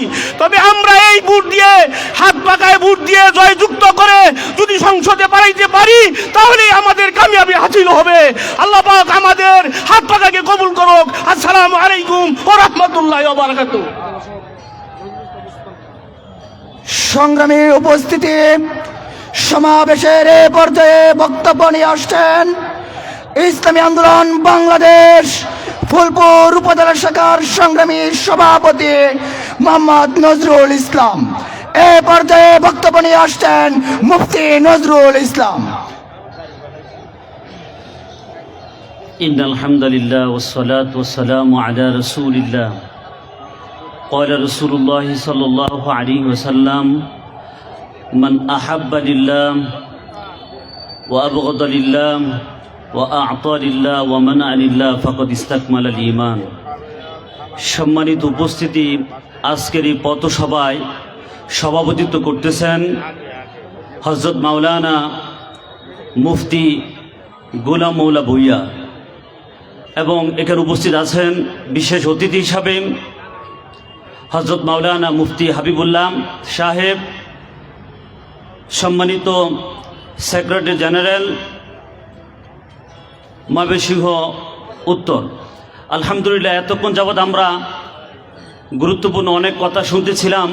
তবে আমরা এই বুট দিয়ে, হাত পাকায় বুট দিয়ে জয়যুক্ত করে যদি সংসদে পাঠাইতে পারি, তাহলেই আমাদের কামিয়াবি হাসিল হবে। আল্লাহ পাক আমাদের হাত পাকাকে কবুল করুক। আসসালামু আলাইকুম ওয়া রাহমাতুল্লাহি ওয়া বারাকাতুহু। সংগ্রামী উপস্থিতি, সমাবেশের এ পর্যায়ে বক্তব্য নিয়ে আসছেন ইসলামী আন্দোলন বাংলাদেশ ফুলপুর উপজেলা শাখার সংগ্রামী সভাপতি মোহাম্মদ নজরুল ইসলাম। এ পর্যায়ে বক্তব্য নিয়ে আসছেন মুফতি নজরুল ইসলাম। ইন্নাল হামদুলিল্লাহ ওয়াসসালাতু ওয়াসসালামু আলা রাসূলিল্লাহ। ক্বালা রাসূলুল্লাহ সাল্লাল্লাহু আলাইহি ওয়াসাল্লাম, মান আহাব্বা লিল্লাহ ওয়া আবগাদা লিল্লাহ ওয়া আ'তা লিল্লাহ ওয়া মানা লিল্লাহ ফাকাদ ইসতাকমালাল ঈমান। সম্মানিত উপস্থিতি, আজকের এই পথসভায় সভাপতিত্ব করতেছেন হযরত মাওলানা মুফতি গোলাম মৌলা ভূঁইয়া, এবং এখানে উপস্থিত আছেন বিশেষ অতিথি হিসাবে হযরত মাওলানা মুফতি হাবিবুল্লাহ সাহেব, সম্মানিত সেক্রেটারি জেনারেল ময়মনসিংহ উত্তর। আলহামদুলিল্লাহ, এতক্ষণ যাবৎ আমরা গুরুত্বপূর্ণ অনেক কথা শুনতেছিলাম।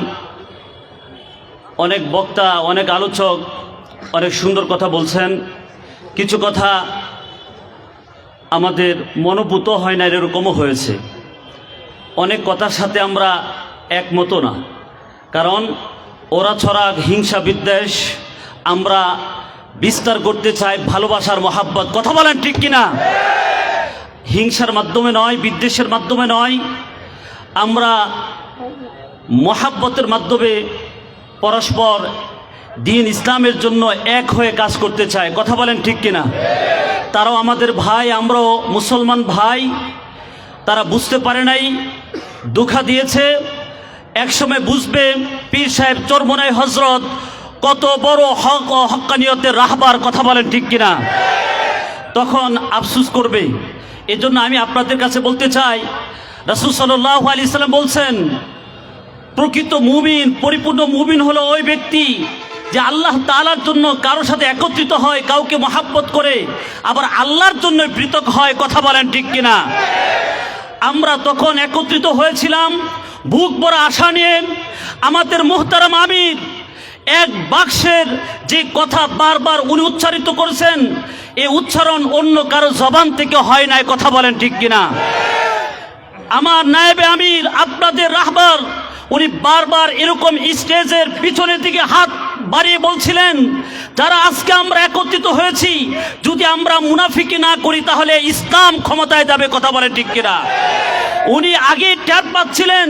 অনেক বক্তা, অনেক আলোচক অনেক সুন্দর কথা বলছেন। কিছু কথা আমাদের মনোভূত হয় না, এরকমও হয়েছে। অনেক কথার সাথে আমরা একমত না, কারণ ওরা ছড়া হিংসা বিদ্বেষ আমরা বিস্তার করতে চাই ভালোবাসার মহাব্বত। কথা বলেন ঠিক কিনা? হিংসার মাধ্যমে নয়, বিদ্বেষের মাধ্যমে নয়, আমরা মহাব্বতের মাধ্যমে পরস্পর দিন ইসলামের জন্য এক হয়ে কাজ করতে চায়, কথা বলেন ঠিক কিনা? তারাও আমাদের ভাই, আমরাও মুসলমান ভাই। তারা বুঝতে পারে নাই, ধোঁকা দিয়েছে। একসময় বুঝবে পীর সাহেব চরমনাই হজরত কত বড় হক ও হক্কানিয়তের রাহবার, কথা বলেন ঠিক কিনা? তখন আফসোস করবে। এজন্য আমি আপনাদের কাছে বলতে চাই, রাসূল সাল্লাল্লাহু আলাইহি সাল্লাম বলছেন, প্রকৃত মুমিন, পরিপূর্ণ মুমিন হলো ওই ব্যক্তি যে আল্লাহ তাআলার জন্য কারোর সাথে একত্রিত হয়, কাউকে মহাব্বত করে, আবার আল্লাহর জন্য পৃথক হয়, কথা বলেন ঠিক কিনা? আমরা তখন একত্রিত হয়েছিলাম বুক ভরা আশা নিয়ে। আমাদের মুহতারাম আমির এক বাক্সের যে কথা বারবার উনি উচ্চারিত করেছেন, এই উচ্চারণ অন্য কারো জবান থেকে হয় নাই, কথা বলেন ঠিক কিনা? আমার নায়েবে আমির, আপনাদের রাহবার, উনি বারবার এরকম স্টেজের পিছনের দিকে হাত বাড়িয়ে বলছিলেন, যারা আজকে আমরা একত্রিত হয়েছি, যদি আমরা মুনাফিকি না করি তাহলে ইসলাম ক্ষমতায় যাবে, কথা বলেন ঠিক কিনা? উনি আগে ট্যাপ পাচ্ছিলেন,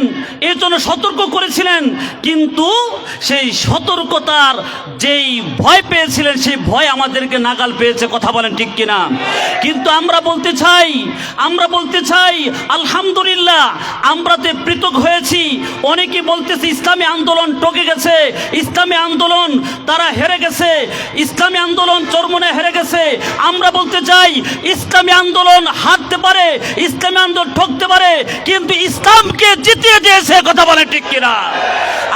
এর জন্য সতর্ক করেছিলেন, কিন্তু সেই সতর্কতার যেই ভয় পেয়েছিলেন, সেই ভয় আমাদেরকে নাগাল পেয়েছে, কথা বলেন ঠিক কিনা? কিন্তু আমরা বলতে চাই আলহামদুলিল্লাহ, আমরা যে পৃথক হয়েছি। অনেকে বলতেছে ইসলামী আন্দোলন টকে গেছে, ইসলামী আন্দোলন তারা হেরে গেছে, ইসলামী আন্দোলন চরমনে হেরে গেছে। আমরা বলতে চাই ইসলামী আন্দোলন হারতে পারে, ইসলামী আন্দোলন ঠকতে পারে, কিন্তু ইসলামকে জিতিয়ে দিয়েছে, কথা বলে ঠিক কিনা?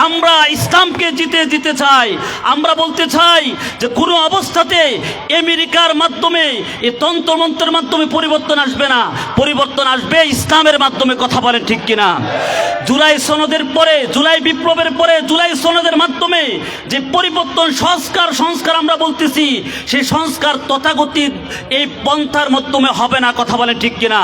আমরা ইসলামকে জিতিয়ে দিতে চাই। আমরা বলতে চাই যে কোনো অবস্থাতে আমেরিকার মাধ্যমে, এই তন্ত্রমন্ত্রের মাধ্যমে পরিবর্তন আসবে না, পরিবর্তন আসবে ইসলামের মাধ্যমে, কথা বলেন ঠিক কিনা? জুলাই সনদের পরে, জুলাই বিপ্লবের পরে, জুলাই সনদের মাধ্যমে যে পরিবর্তন, সংস্কার আমরা বলতেছি, সেই সংস্কার তথাকথিত এই পন্থার মাধ্যমে হবে না, কথা বলেন ঠিক কিনা?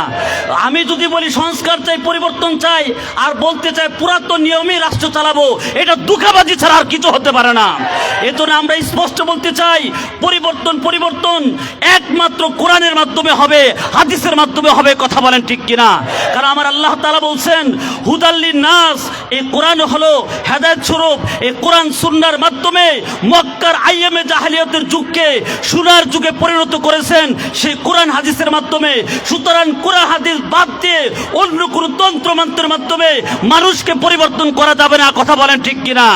আমি যদি বলি সংস্কার চাই, পরিবর্তন চাই, আর বলতে চাই পুরাতন নিয়মেই রাষ্ট্র চালাবো, এটা দুঃখাবাজি ছাড়া আর কিছু হতে পারে না। এজন্য আমরা স্পষ্ট বলতে চাই, পরিবর্তন একমাত্র কোরআনের মাধ্যমে হবে, হাদিসের মাধ্যমে হবে, কথা বলেন ঠিক কিনা? কারণ আমার আল্লাহ তাআলা বলছেন হুদাল্লিন নাস, এই কোরআন হলো হেদায়েত স্বরূপ। এই কোরআন সুন্নাহর মাধ্যমে মক্কার আইয়ামে জাহেলিয়াতের যুগকে সোনার যুগে পরিণত করেছেন সেই কোরআন হাদিসের মাধ্যমে। সুতরাং কোরআন হাদিস বাদ দিয়ে অন্য কোনো তন্ত্রমন্ত্রের মাধ্যমে মানুষকে পরিবর্তন করা যাবে না, কথা বলেন ঠিক কিনা?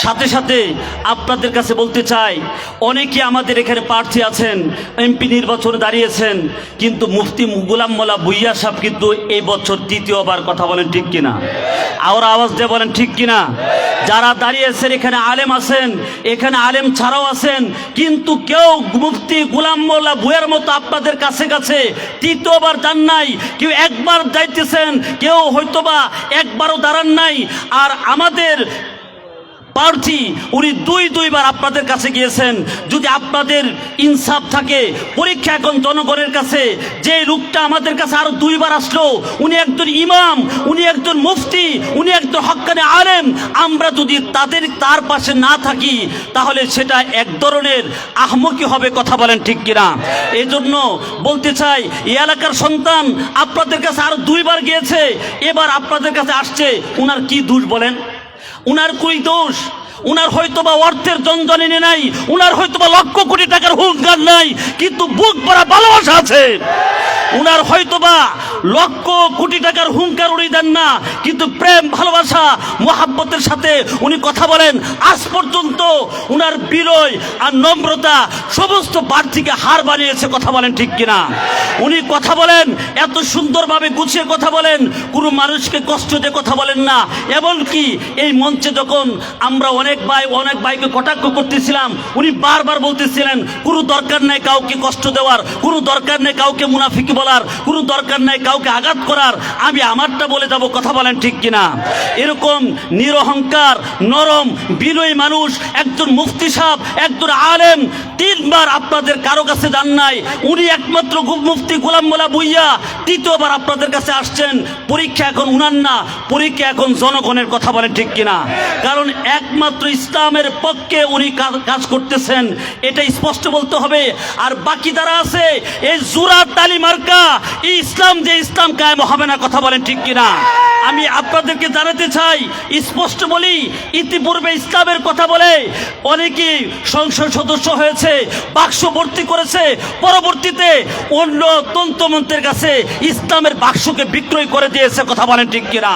সাথে সাথে আপনাদের কাছে বলতে চাই, অনেকে আমাদের এখানে প্রার্থী আছেন, এমপি নির্বাচনে দাঁড়িয়েছেন, কিন্তু মুফতি গোলাম মোল্লা ভূঁইয়া সাহেব কিন্তু এই বছর তৃতীয়বার, কথা বলেন ঠিক কিনা? আর আওয়াজ দিয়ে বলেন ঠিক কিনা? যারা দাঁড়িয়েছেন এখানে আলেম আছেন, এখানে আলেম ছাড়াও আছেন, কিন্তু কেউ মুফতি গোলাম মোল্লা ভূঁইয়ার মতো আপনাদের কাছে তৃতীয়বার যান নাই। কেউ একবার যাইতেছেন, কেউ হয়তোবা একবারও দাঁড়ান নাই। আর আমাদের প্রার্থী উনি দুইবার আপনাদের কাছে গিয়েছেন। যদি আপনাদের ইনসাফ থাকে, পরীক্ষা এখন জনগণের কাছে, যে লোকটা আমাদের কাছে আরো দুইবার আসলো, উনি একজন ইমাম, উনি একজন মুফতি, উনি একজন হক্কানি আলেম, আমরা যদি তার পাশে না থাকি তাহলে সেটা এক ধরনের আহমকি হবে, কথা বলেন ঠিক কিনা? এই জন্য বলতে চাই, এই এলাকার সন্তান আপনাদের কাছে আরো দুইবার গিয়েছে, এবার আপনাদের কাছে আসছে, উনার কি দোষ বলেন? উনার কই দোষ? উনার হয়তোবা অর্থের জঞ্জনে নাই, উনার হয়তোবা লক্ষ কোটি টাকার হুঙ্কার নাই, কিন্তু বুক ভরা ভালোবাসা আছে। উনার হয়তোবা লক্ষ কোটি টাকার হুঙ্কার উনি দেন না, কিন্তু প্রেম, ভালোবাসা, মোহাব্বতের সাথে উনি কথা বলেন। আজ পর্যন্ত উনার বিনয় আর নম্রতা সমস্ত প্রার্থীকে হার বানিয়েছে, কথা বলেন ঠিক কিনা? উনি কথা বলেন এত সুন্দরভাবে গুছিয়ে কথা বলেন, কোনো মানুষকে কষ্ট দিয়ে কথা বলেন না। এমনকি এই মঞ্চে যখন আমরা অনেক ভাইকে কটাক্ষ করতেছিলাম, উনি বারবার বলতেছিলেন কোনো দরকার নেই কাউকে কষ্ট দেওয়ার, কোনো দরকার নেই কাউকে মুনাফিকি বলার, কোনো দরকার নেই কাউকে আঘাত করার, আমি আমারটা বলে যাব, কথা বলেন ঠিক কিনা? এরকম নিরহংকার, নরম, বিনয়ী মানুষ একজন মুফতি সাহেব, একজন আলেম তিনবার আপনাদের কারো কাছে যান নাই। উনি একমাত্র মুফতি গোলাম মোল্লা ভূঁইয়া তৃতীয়বার আপনাদের কাছে আসছেন। পরীক্ষা এখন উনার না, পরীক্ষা এখন জনগণের, কথা বলেন ঠিক কিনা? কারণ একমাত্র ইসলামের পক্ষে উনি কাজ করতেছেন, এটা স্পষ্ট বলতে হবে। আর বাকি যারা আছে, এই জোড়া তালি মার্কা, এই ইসলাম যে ইসলাম কায়েম হবে না, কথা বলেন ঠিক কিনা? আমি আপনাদেরকে জানাতে চাই, স্পষ্ট বলি, ইতিপূর্বে ইসলামের কথা বলে অনেকেই সংসদ সদস্য হয়েছে, বাক্স ভর্তি করেছে, পরবর্তীতে অন্য তন্ত্রমন্ত্রের কাছে ইসলামের বাক্সকে বিক্রয় করে দিয়েছে। কথা বলেন ঠিক কিনা?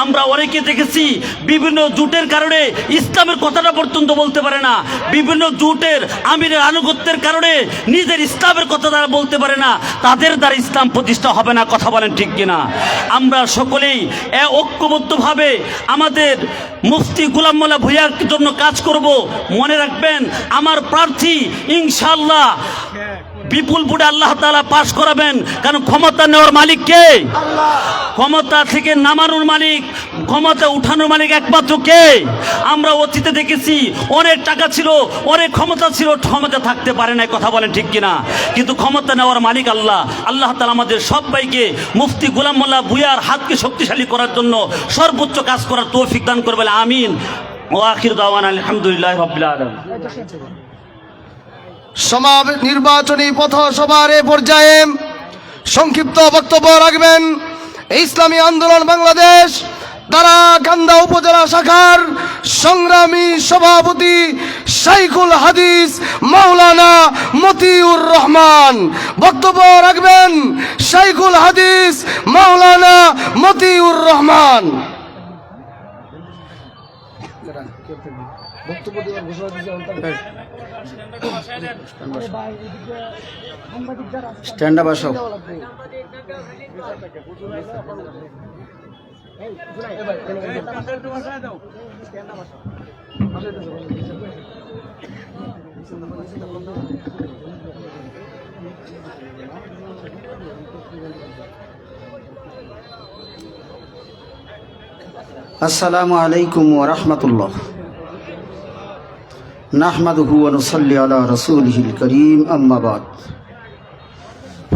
আমরা অনেকে দেখেছি বিভিন্ন জোটের কারণে ইসলামের কথাটা পর্যন্ত বলতে পারে না, বিভিন্ন জোটের আমিরের আনুগত্যের কারণে নিজের ইসলামের কথা তারা বলতে পারে না, তাদের দ্বারা ইসলাম প্রতিষ্ঠা হবে না। কথা বলেন ঠিক কিনা? আমরা সকলেই ঐক্যবদ্ধভাবে আমাদের মুফতি গোলাম মোল্লা ভূঁইয়ার জন্য কাজ করব। মনে রাখবেন, আমার প্রার্থী ইনশাআল্লাহ বিপুল ভোটে আল্লাহ তাআলা পাশ করাবেন। কারণ ক্ষমতা নেওয়ার মালিক কে? ক্ষমতা থেকে নামানোর মালিক, ক্ষমতা উঠানোর মালিক একমাত্র কে? আমরা অতীতে দেখেছি অনেক টাকা ছিল, অনেক ক্ষমতা ছিল, ক্ষমতা থাকতে পারে না। কথা বলেন ঠিক কিনা? কিন্তু ক্ষমতা নেওয়ার মালিক আল্লাহ। আল্লাহ তাআলা আমাদের সবাইকে মুফতি গোলাম মোল্লা ভূঁইয়ার হাতকে শক্তিশালী করার জন্য সর্বোচ্চ কাজ করার তৌফিক দান করবেন। আমিন। ওয়া আখির দাওয়ানা আলহামদুলিল্লাহি রাব্বিল আলামিন। নির্বাচনী পথসভার এ পর্যায়ে সংক্ষিপ্ত বক্তব্য রাখবেন ইসলামী আন্দোলন বাংলাদেশ তারাকান্দা উপজেলা শাখার সংগ্রামী সভাপতি শাইখুল হাদিস মাওলানা মতিউর রহমান। বক্তব্য রাখবেন শাইখুল হাদিস মাওলানা মতিউর রহমান। স্ট্যান্ড আপ আসো। আসসালামু আলাইকুম ওয়া রাহমাতুল্লাহ। নাহমাদুহু ওয়া নুসাল্লি আলা রাসূলিহিল কারীম, আম্মা বাদ।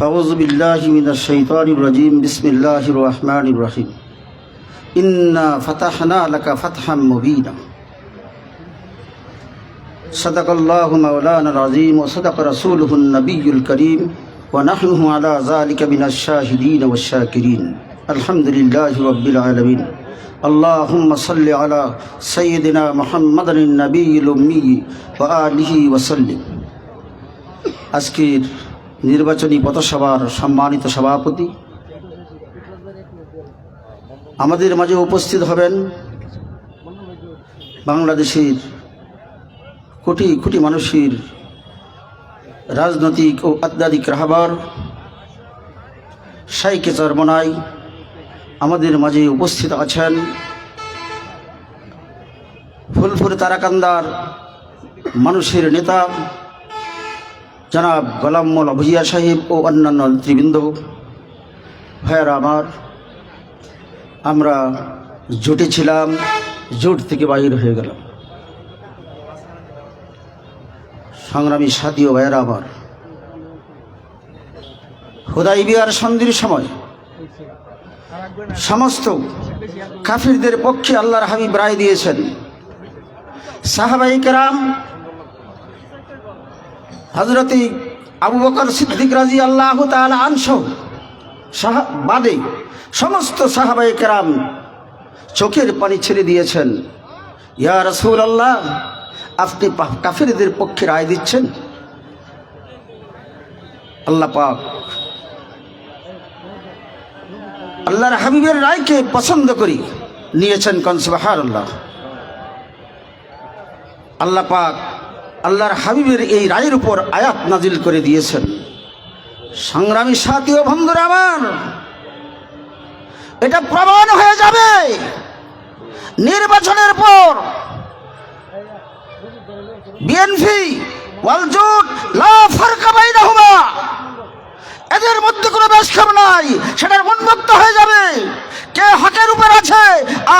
আউযু বিল্লাহি মিনাশ শাইতানির রাজীম। বিসমিল্লাহির রহমানির রহিম। ইন্না ফাতাহনা লাকা ফাতহাম মুবিনা। সাদাকাল্লাহু মাওলানাল আযীম ওয়া সাদাকা রাসূলুহুন নাবিয়্যুল কারীম ওয়া নাহনু আলা যালিকা মিনাশ শাহিদিন ওয়াশ শাকিরিন। আলহামদুলিল্লাহি রাব্বিল আলামিন। আল্লাহুম্মা সাল্লি আলা সাইয়্যিদিনা মুহাম্মাদিন নাবিয়্যিল উম্মি ওয়া আলিহি ওয়া সাল্লিম। আজকের নির্বাচনী পথসভার সম্মানিত সভাপতি, আমাদের মাঝে উপস্থিত হবেন বাংলাদেশের কোটি কোটি মানুষের রাজনৈতিক ও আধ্যাত্মিক রাহবার শাইখে চরমনাই। আমাদের মাঝে উপস্থিত আছেন ফুলপুর তারাকান্দার মানুষের নেতা জনাব গোলাম মোল্লা ভূঁইয়া সাহেব ও অন্যান্য নেতৃবৃন্দ। ভাইয়ারা আমার, আমরা জোটে ছিলাম, জোট থেকে বাহির হয়ে গেলাম। সংগ্রামী সাথী ও ভাইয়ারা আমার, হুদাইবিয়ার সন্ধির সময় সমস্ত কাফিরদের পক্ষে আল্লাহর হাবিব রায় দিয়েছেন। সাহাবায়ে কেরাম হযরত আবু বকর সিদ্দিক রাদিয়াল্লাহু তাআলা আনহু বাদে সমস্ত সাহাবায়ে কেরাম চোখের পানি ছেড়ে দিয়েছেন। ইয়া রাসূলুল্লাহ, আপনি কাফিরদের পক্ষে রায় দিচ্ছেন? আল্লাহ পাক আল্লাহর হাবিবের রায়কে পছন্দ করি নিয়েছেন। কোন সুবহানাল্লাহ। আল্লাহ পাক আল্লাহর হাবিবের এই রায়ের উপর আয়াত নাজিল করে দিয়েছেন। সংগ্রামী সাথী ও বন্ধুরা আমার, এটা প্রমাণ হয়ে যাবে নির্বাচনের পর বিএনপি ওয়াল জোট লা ফারকা বাইনাহুমা, এদের মধ্যে কোনো বেশখাম নাই। সেটার উন্মুক্ত হয়ে যাবে কে হকের উপর আছে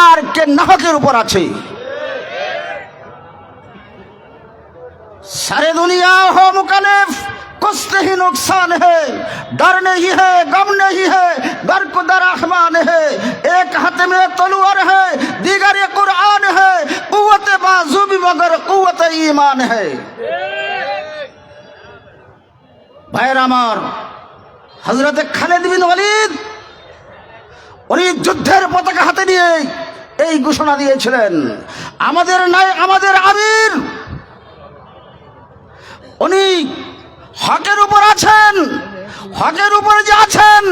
আর কে নাহকের উপর আছে। सारे दुनिया हो मुकालिफ, कुछ नहीं नुकसान है, डर नहीं है, गम नहीं है, घर को दर रहमान है, एक हाथ में तलवार है, दीगर ये कुरान है, कुव्वत बाजू भी मगर कुव्वत ईमान है। भाई रामार हजरत खालिद बिन वलीद উনি যুদ্ধের পতাকা হাতে নিয়ে এই ঘোষণা দিয়েছিলেন, আমাদের নাই আমাদের আমির, উনি হকের উপর আছেন, হকের উপরে যে আছেন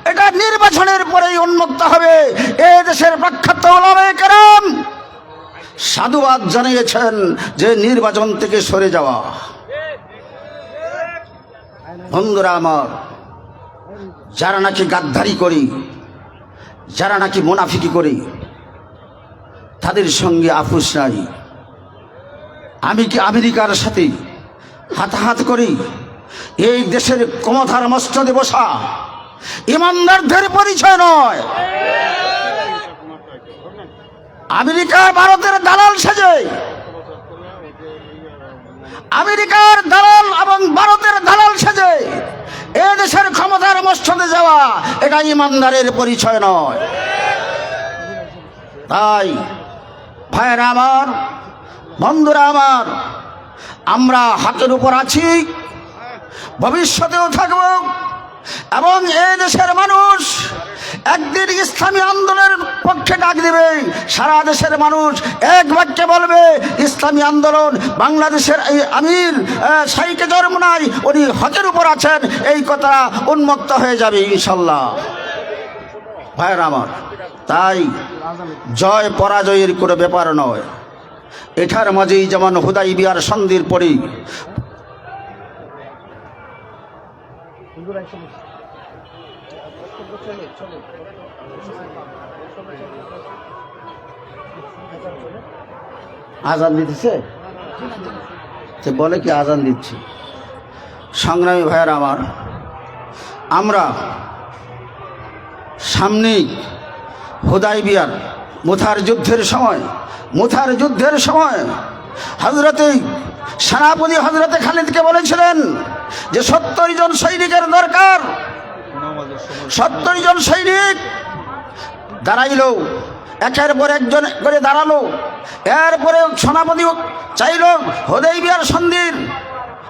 এটা নির্বাচনের পরেই উন্মুক্ত হবে। এই দেশের প্রখ্যাত ওলামায়ে কেরাম সাধুবাদ জানিয়েছেন যে নির্বাচন থেকে সরে যাওয়া। বন্ধুরা আমার, যারা নাকি গাদ্দারি করি, যারা নাকি মুনাফিকি করি, তাদের সঙ্গে আপোষ নাই। আমি কি আমেরিকার সাথে হাতাহাত করি? এই দেশের ক্ষমতার মস্তদে বসা ইমানদারদের পরিচয় নয়। আমেরিকা ভারতের দালাল সেজে, আমেরিকার দালাল এবং ভারতের দালাল সেজে এ দেশের ক্ষমতার মস্তদে যাওয়া এটা ইমানদারের পরিচয় নয়। তাই ভাইয়েরা আমার, বন্ধুরা আমার, আমরা হকের উপর আছি, ভবিষ্যতেও থাকব, এবং এই দেশের মানুষ একদিন ইসলামী আন্দোলনের পক্ষে ডাক দেবে। সারা দেশের মানুষ এক বাক্যে বলবে ইসলামী আন্দোলন, বাংলাদেশের এই আমির শাইখে চরমোনাই উনি হকের উপর আছেন, এই কথা উন্মুক্ত হয়ে যাবে ইনশাল্লাহ। ভাইয়েরা আমার, তাই জয় পরাজয়ের কোনো ব্যাপার নয়। এটার মাঝেই যেমন হুদাইবিয়ার সন্ধির পরে আজান দিতেছে, বলে কি আজান দিচ্ছি। সংগ্রামী ভাইয়েরা আমার, আমরা সামনেই হুদাইবিয়ার মুথার যুদ্ধের সময় হযরতে সেনাপতি হযরতে খালিদকে বলেছিলেন যে 70 জন সৈনিকের দরকার। 70 জন সৈনিক দাঁড়াইল, একের পর একজন করে দাঁড়ালো। এরপরে সেনাপতি চাইল হুদাইবিয়ার সন্ধির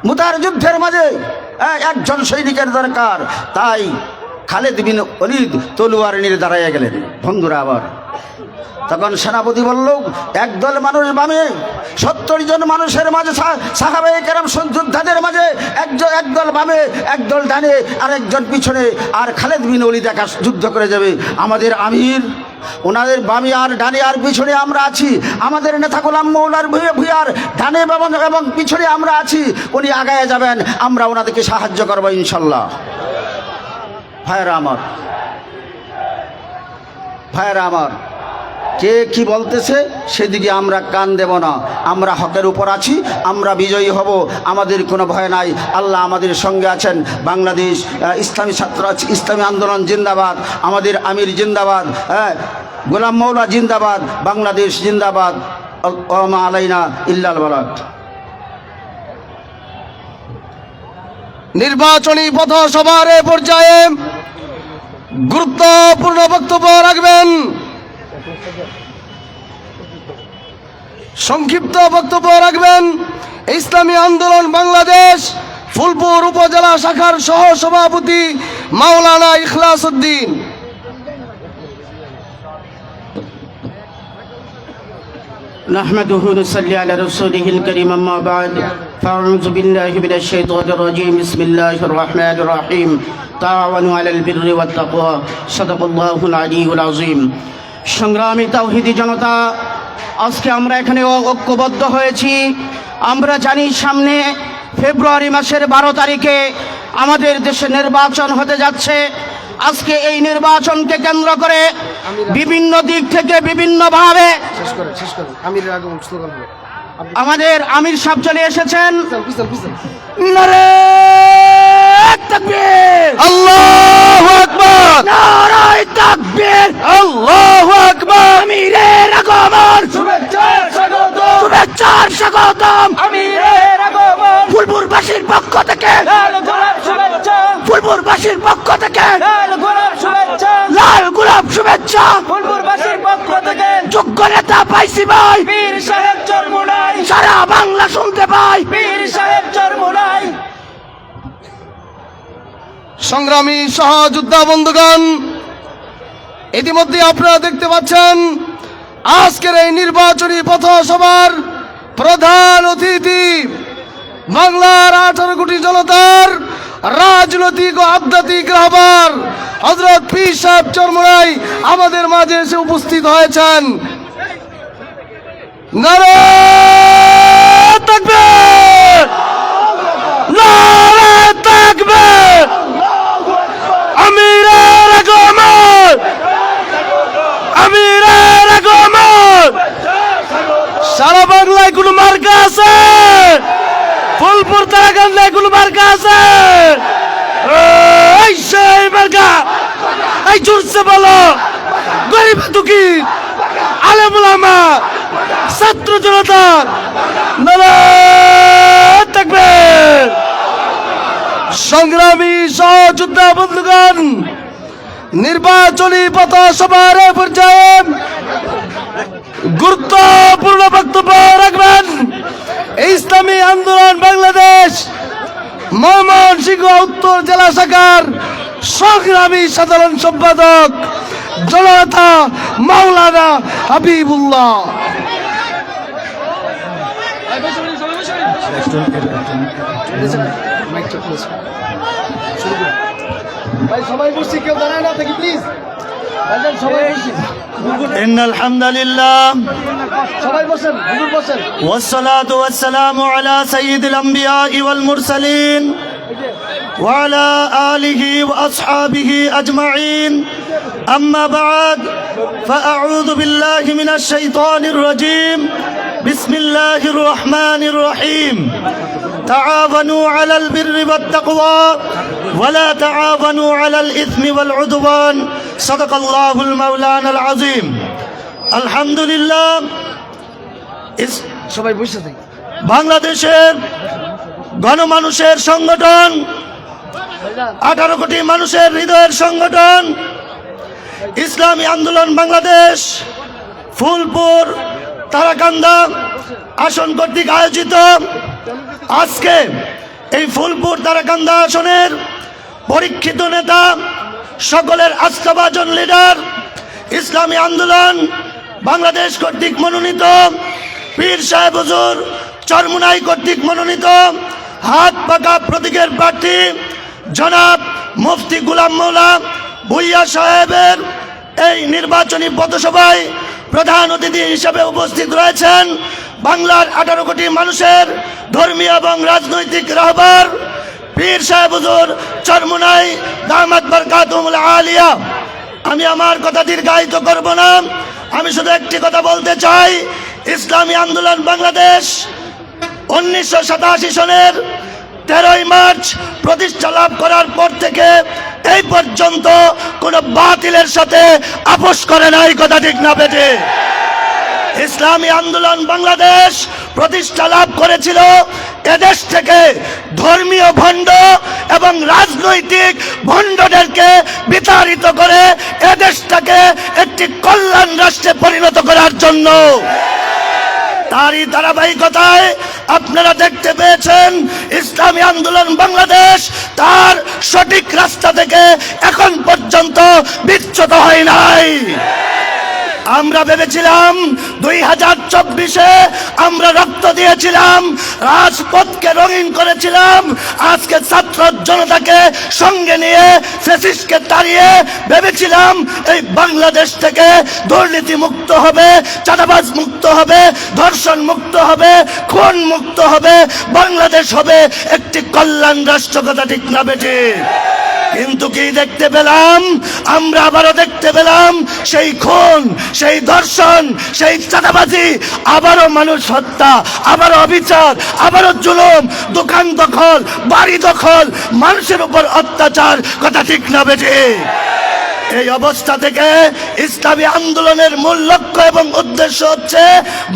মুতার যুদ্ধের মাঝে একজন সৈনিকের দরকার। তাই খালিদ বিন ওলীদ তলোয়ার নিয়ে দাঁড়াইয়া গেলেন। বন্ধুরা আবার, তখন সেনাপতি বলল, একদল মানুষ বামে, 70 জন মানুষের মাঝে সাহাবায়ে কেরাম যোদ্ধাদের মাঝে একদল বামে, একদল ডানে, আর একজন পিছনে, আর খালিদ বিন ওলীদ একা যুদ্ধ করে যাবে। আমাদের আমির, ওনাদের বামে আর ডানে আর পিছনে আমরা আছি। আমাদের নেতা গোলাম মৌলার ভূঁইয়ার ডানে এবং পিছনে আমরা আছি। উনি আগায় যাবেন, আমরা ওনাদেরকে সাহায্য করবো ইনশাল্লাহ। ভাইয়েরা আমার, কে কি বলতেছে সেদিকে আমরা কান দেব না। আমরা হকের উপর আছি, আমরা বিজয়ী হব, আমাদের কোনো ভয় নাই। আল্লাহ আমাদের সঙ্গে আছেন। বাংলাদেশ ইসলামী আন্দোলন জিন্দাবাদ, আমাদের আমির জিন্দাবাদ, গোলাম মৌলা জিন্দাবাদ, বাংলাদেশ জিন্দাবাদ। ওয়া আলাইনা ইল্লাল বালাগ। নির্বাচনী পথসভার পর্যায়ে গুরুত্বপূর্ণ বক্তব্য রাখবেন, সংক্ষিপ্ত বক্তব্য রাখবেন ইসলামী আন্দোলন বাংলাদেশ ফুলপুর উপজেলা শাখার সহ সভাপতি মাওলানা ইখলাস উদ্দিন। نحمده ونصلي على رسوله الكريم أما بعد فأعوذ بالله من الشيطان الرجيم بسم الله الرحمن الرحيم تعاونوا على البر والتقوى صدق الله العلي العظيم। সংগ্রামী তাওহীদি জনতা, আজকে আমরা এখানে ঐক্যবদ্ধ হয়েছি। আমরা জানি সামনে ফেব্রুয়ারি মাসের 12 তারিখে আমাদের দেশে নির্বাচন হতে যাচ্ছে। আজকে এই নির্বাচনকে কেন্দ্র করে বিভিন্ন দিক থেকে বিভিন্নভাবে আমাদের আমির সাহেব চলে এসেছেন। নারে তাকবীর, আল্লাহু আকবার, নারে তাকবীর, আল্লাহু আকবার। আমিরের আগমন, শুভেচ্ছার স্বাগতম, আমিরের আগমন। ফুলপুরবাসীর পক্ষ থেকে লাল গোলাপ শুভেচ্ছা, ফুলপুরবাসীর পক্ষ থেকে লাল গোলাপ শুভেচ্ছা, লাল গোলাপ শুভেচ্ছা ফুলপুরবাসীর পক্ষ থেকে। যোগ্য নেতা পাইছি ভাই, পীর সাহেব চরমোনাই, সারা বাংলা শুনতে পাই, পীর সাহেব চরমোনাই। সংগ্রামী সহযোদ্ধা বন্ধুগণ, ইতিমধ্যে আপনারা দেখতে পাচ্ছেন আজকের এই নির্বাচনী পথসভার প্রধান অতিথি বাংলার 18 কোটি জনতার রাজনৈতিক ও আধ্যাত্মিক রাহবার হযরত পীর সাহেব চরমোনাই আমাদের মাঝে এসে উপস্থিত হয়েছেন। নারায়ে তাকবীর, নারায়ে তাকবীর, আমিরের আগমন, আমিরের আগমন। সারা বাংলায় কোনো মার্কা আছে? ফুলপুর তারাকান্দায় কোনো মার্কা আছে? এই সেই মার্কা, এই জোরসে বলো। গরিব দুঃখী, আলেম ওলামা, ছাত্র জনতা, নারায়ে তাকবীর। সংগ্রামী সহযোদ্ধা বন্ধুগণ, নির্বাচনী পথসভার এই পর্যায়ে গুরুত্বপূর্ণ বক্তব্য রাখবেন ইসলামী আন্দোলন বাংলাদেশ ময়মনসিংহ উত্তর জেলা শাখার সংগ্রামী সাধারণ সম্পাদক জননেতা মাওলানা হাবিবুল্লাহ। إن الحمد لله والصلاة والسلام على سيد الأنبياء والمرسلين وعلى آله وأصحابه أجمعين أما بعد فأعوذ بالله من الشيطان الرجيم بسم الله الرحمن الرحيم تعاونوا على البر والتقوى ولا تعاونوا على الإثم والعدوان صدق الله المولانا العظيم الحمد لله সবাই বসে থাকি। বাংলাদেশের গণমানুষের সংগঠন, 18 কোটি মানুষের হৃদয়ের সংগঠন ইসলামী আন্দোলন বাংলাদেশ ফুলপুর তারাকান্দা আসন কর্তৃক আয়োজিত আজকে এই ফুলপুর তারাকান্দা আসনের পরীক্ষিত নেতা, সকলের আস্থাভাজন লিডার, ইসলামী আন্দোলন বাংলাদেশ কর্তৃক মনোনীত পীর সাহেব হুজুর চরমোনাই কর্তৃক মনোনীত হাত পাকা প্রতীকের প্রার্থী জনাব মুফতি গোলাম মৌলা ভূঁইয়া সাহেবের এই নির্বাচনী পথসভায় প্রধান অতিথি হিসেবে উপস্থিত রয়েছেন বাংলার 18 কোটি মানুষের ধর্মীয় এবং রাজনৈতিক রাহবার পীর সাহেব হুজুর চরমোনাই দামাত বরকাতুহুল আলিয়া। আমি আমার কথা দীর্ঘায়িত করব না, আমি শুধু একটি কথা বলতে চাই। ইসলামী আন্দোলন বাংলাদেশ 1987 সনের 13ই মার্চ প্রতিষ্ঠা লাভ করার পর থেকে এই পর্যন্ত কোনো বাতিলের সাথে আপোষ করে নাই, কথা ঠিক না বেটে? ইসলামী আন্দোলন বাংলাদেশ প্রতিষ্ঠা লাভ করেছিল এদেশ থেকে ধর্মীয় ভণ্ড এবং রাজনৈতিক ভণ্ডদেরকে বিতাড়িত করে এদেশটাকে একটি কল্যাণ রাষ্ট্রে পরিণত করার জন্য। তারই ধারাবাহিকতায় আপনারা দেখতে পেয়েছেন ইসলামী আন্দোলন বাংলাদেশ তার সঠিক রাস্তা থেকে এখন পর্যন্ত বিচ্যুত হয় নাই। আমরা ভেবেছিলাম 2024-এ আমরা রক্ত দিয়েছিলাম, রাজপথকে রঙিন করেছিলাম, আজকে ছাত্র জনতাকে সঙ্গে নিয়ে ফ্যাসিস্টকে তাড়িয়ে ভেবেছিলাম এই বাংলাদেশ থেকে দুর্নীতি মুক্ত হবে, চাঁদাবাজ মুক্ত হবে, ধর্ষণ মুক্ত হবে, খুন মুক্ত হবে, বাংলাদেশ হবে একটি কল্যাণ রাষ্ট্র, কথা ঠিক না বেঠে? কিন্তু কি দেখতে পেলাম? আমরা আবারও দেখতে পেলাম সেই খুন, সেই ধর্ষণ, সেই চাঁদাবাজি, আবারও মানুষ হত্যা, আবারও অবিচার, আবারও জুলুম, দোকান দখল, বাড়ি দখল, মানুষের উপর অত্যাচার, কথা ঠিক না বেঠে? এই অবস্থা থেকে ইসলামী আন্দোলনের মূল লক্ষ্য এবং উদ্দেশ্য হচ্ছে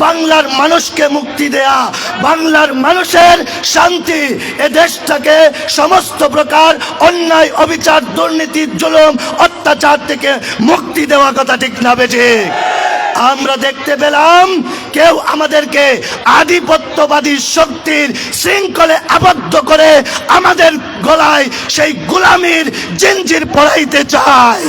বাংলার মানুষকে মুক্তি দেয়া, বাংলার মানুষের শান্তি, এ দেশটাকে সমস্ত প্রকার অন্যায়, অবিচার, দুর্নীতি, জুলুম, অত্যাচার থেকে মুক্তি দেওয়া, কথা ঠিক না বেঠে? আমরা দেখতে পেলাম কেউ আমাদেরকে আধিপত্যবাদী শক্তির শৃঙ্খলে আবদ্ধ করে আমাদের গলায় সেই গোলামির জিঞ্জির পরাইতে চায়।